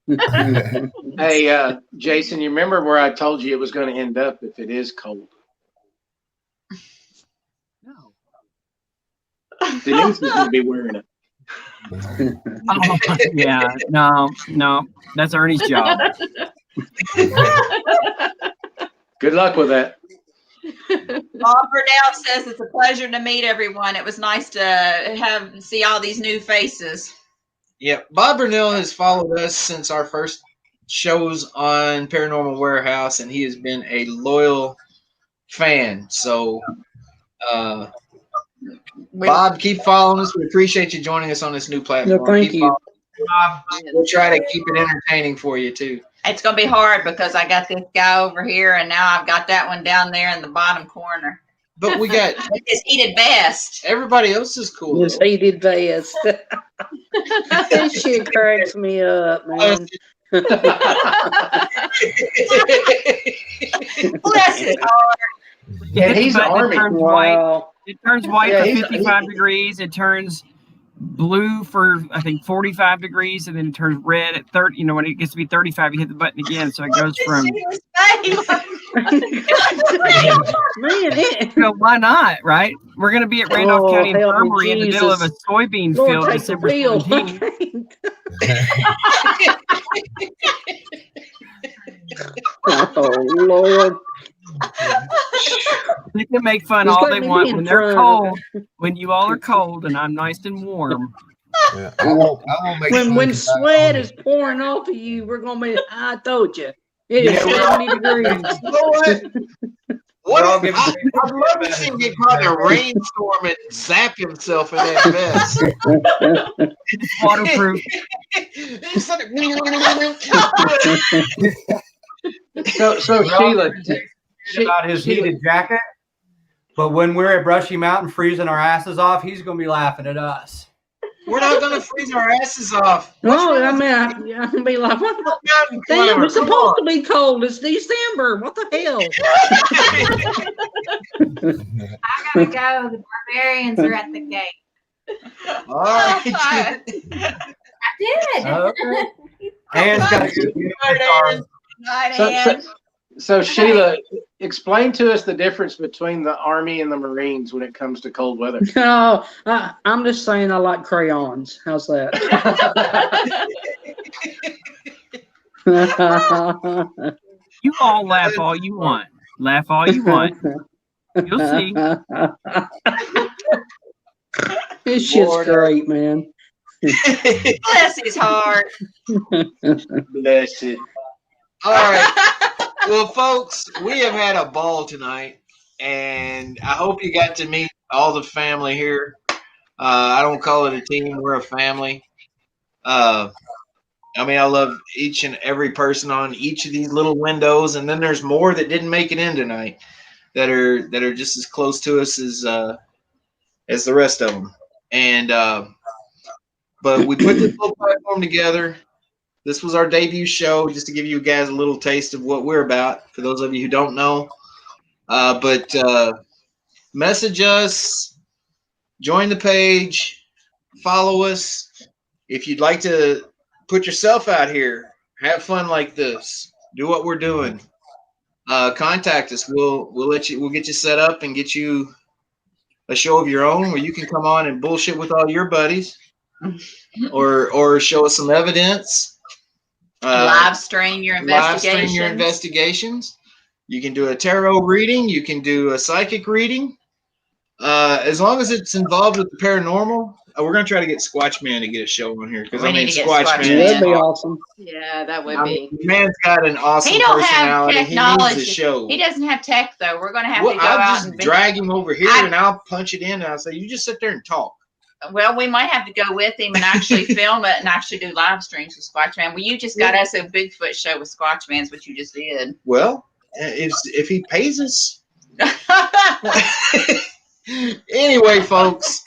Hey, Jason, you remember where I told you it was going to end up if it is cold? No. Denise is going to be wearing it. Oh, yeah, no, that's Ernie's job. Good luck with that. Bob Burnell says it's a pleasure to meet everyone. It was nice to see all these new faces. Yeah, Bob Burnell has followed us since our first shows on Paranormal Warehouse, and he has been a loyal fan. So, Bob, keep following us. We appreciate you joining us on this new platform. No, thank Keep you. following us. We'll try to keep it entertaining for you too. It's going to be hard because I got this guy over here, and now I've got that one down there in the bottom corner. But we got It's heated best. everybody else is cool. This though. heated vest. This shit cracks me up, man. Bless his heart. You hit the he's button, Army. It turns white. Wow. It turns white Yeah, for he's- 55 degrees. It turns blue for I think 45 degrees, and then it turns red at 30. You know, when it gets to be 35, you hit the button again, so it goes from. Man, it, You know, why not? Right? We're gonna be at Randolph Oh, County help me, Infirmary in the middle of a Jesus. soybean Lord, field take the December wheel. 17th. Oh, Lord. They can make fun Just all let they me want be in when they're front. cold. When you all are cold and I'm nice and warm. Yeah, I won't make fun When 'cause I sweat own is it. pouring off of you, we're gonna be. I told you, it is Yeah, 70 degrees. You know what? What We're all if, giving I'd love to see him get caught in a rainstorm and zap himself in that vest. It's waterproof. It's like- So Sheila, About his heated jacket, but when we're at Brushy Mountain freezing our asses off, he's gonna be laughing at us. We're not going to freeze our asses off. No, I mean, I'm gonna be like, what the Mountain damn? climber, It's come supposed on. to be cold. It's December. What the hell? I gotta go. The barbarians are at the gate. All right. I did. Okay. Anne's got to get Aaron. Night, So- Ann. so Sheila, explain to us the difference between the Army and the Marines when it comes to cold weather. No, I'm just saying I like crayons. How's that? You all laugh all you want. Laugh all you want. You'll see. This shit's Lord. great, man. Bless his heart. Bless it. All right. Well, folks, we have had a ball tonight, and I hope you got to meet all the family here. I don't call it a team; we're a family. I mean, I love each and every person on each of these little windows, and then there's more that didn't make it in tonight that are just as close to us as the rest of them. And but we put this little platform together. This was our debut show, just to give you guys a little taste of what we're about, for those of you who don't know. But message us, join the page, follow us. If you'd like to put yourself out here, have fun like this, do what we're doing, contact us. We'll get you set up and get you a show of your own where you can come on and bullshit with all your buddies, or show us some evidence. Live stream your investigations. investigations. You can do a tarot reading. You can do a psychic reading. As long as it's involved with the paranormal, we're going to try to get Squatch Man to get a show on here, because We I mean, need to get Squatch Squatch Man. Man. That'd be awesome. Yeah, that would I be. mean, the man's got an awesome He don't have personality. He needs technology. a show. He doesn't have tech though. We're going to have Well, to go I'll out just and drag him over here I- and I'll punch it in and I'll say, you just sit there and talk. Well, we might have to go with him and actually film it and actually do live streams with Squatch Man. Well, you just got us a Bigfoot show with Squatch Man, is what you just did. Well, if he pays us. Anyway, folks,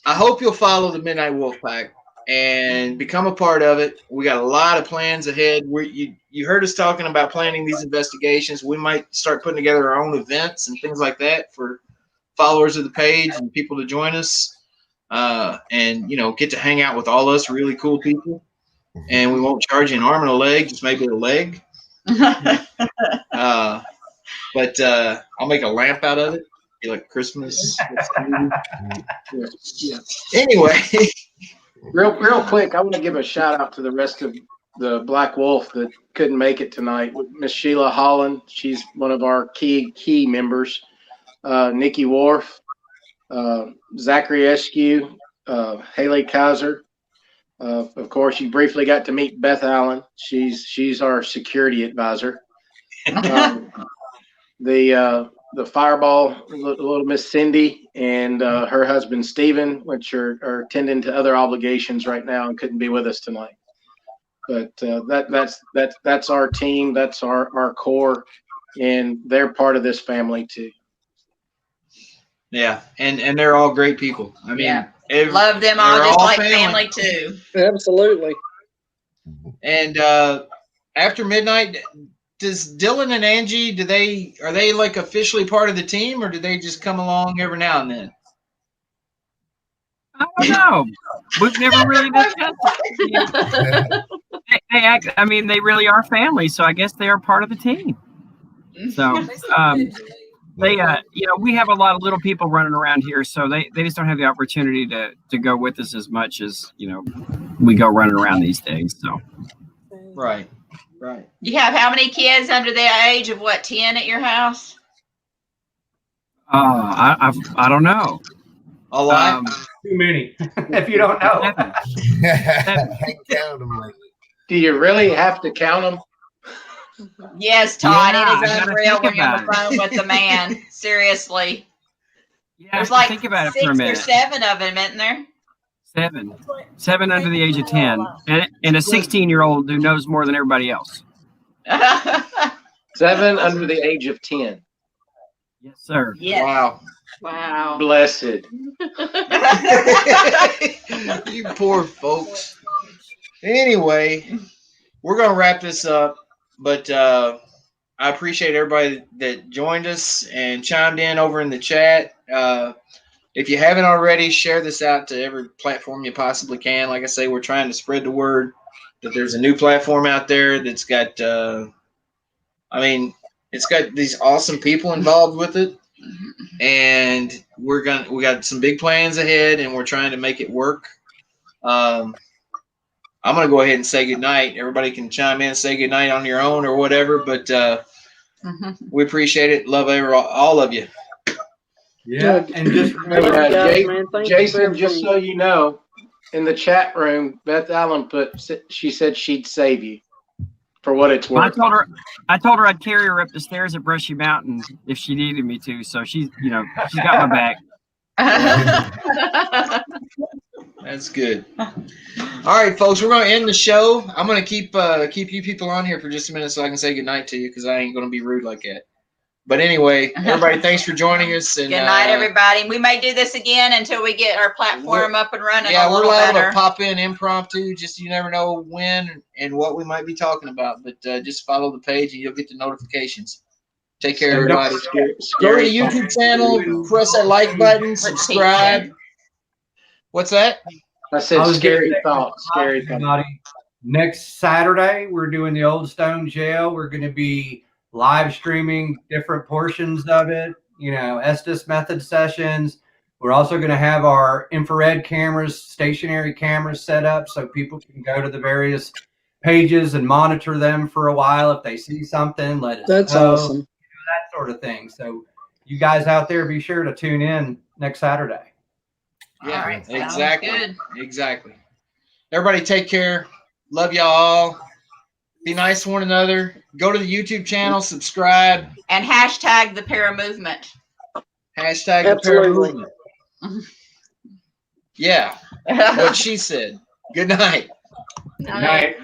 I hope you'll follow the Midnight Wolf Pack and become a part of it. We got a lot of plans ahead. You heard us talking about planning these investigations. We might start putting together our own events and things like that for followers of the page and people to join us, and get to hang out with all us really cool people. And we won't charge you an arm and a leg, just maybe a leg. But I'll make a lamp out of it. Be like Christmas. Anyway, Real quick, I want to give a shout out to the rest of the Black Wolf that couldn't make it tonight. Miss Sheila Holland, she's one of our key members. Nikki Wharf, Zachary Eskew, Haley Kaiser. Of course, you briefly got to meet Beth Allen. She's our security advisor. The Fireball, little Miss Cindy, and her husband Stephen, which are attending to other obligations right now and couldn't be with us tonight. But that's our team. That's our core, and they're part of this family too. yeah, and they're all great people. I mean, Yeah. Love them all they're just all like family. family too. Absolutely. And after midnight, does Dylan and Angie, are they like officially part of the team, or do they just come along every now and then? I don't know. We've never really discussed it. They act. I mean, they really are family, so I guess they are part of the team. So, they, we have a lot of little people running around here, so they just don't have the opportunity to go with us as much as we go running around these days. So, Right. You have how many kids under the age of 10 at your house? I don't know. A lot. Too many, if you don't know. I count them lately. Do you really have to count them? Yes, Todd. Yeah, it is I gotta unreal think when you're on the about phone with the man. Seriously. Yeah, There's I have like to think about it 6 for a or minute. 7 of them, isn't there? Seven under the age of 10, and a 16-year-old who knows more than everybody else. 7 under the age of 10. Yes, sir. Yes. Wow. Wow. Blessed. You poor folks. Anyway, we're gonna wrap this up, but I appreciate everybody that joined us and chimed in over in the chat. If you haven't already, share this out to every platform you possibly can. Like I say, we're trying to spread the word that there's a new platform out there that's got it's got these awesome people involved with it, and we got some big plans ahead, and we're trying to make it work. I'm gonna go ahead and say goodnight. Everybody can chime in and say goodnight on your own or whatever, but we appreciate it. Love all of you. Yeah, and just Jason, just so you know, in the chat room, Beth Allen she said she'd save you for what it's worth. I told her I'd carry her up the stairs at Brushy Mountain if she needed me to. So she's got my back. That's good. All right, folks, we're going to end the show. I'm going to keep you people on here for just a minute so I can say goodnight to you, because I ain't going to be rude like that. But anyway, everybody, thanks for joining us. And, Good night, everybody. We may do this again until we get our platform up and running. Yeah, a we're little liable better. to pop in impromptu. Just you never know when and what we might be talking about. But just follow the page and you'll get the notifications. Take care, everybody. Go to the YouTube channel, press that like button, subscribe. What's that? I said scary thoughts. Scary thoughts. Next Saturday, we're doing the Old Stone Jail. We're going to be live streaming different portions of it, Estes method sessions. We're also going to have our infrared cameras, stationary cameras set up so people can go to the various pages and monitor them for a while. If they see something, let us know. That's awesome. That sort of thing. So you guys out there, be sure to tune in next Saturday. Yeah, All right, sounds exactly. good. Exactly. Everybody take care. Love y'all all. Be nice to one another. Go to the YouTube channel, subscribe. And hashtag the para movement. Hashtag the para movement. Yeah. What she said. Good night. Good night.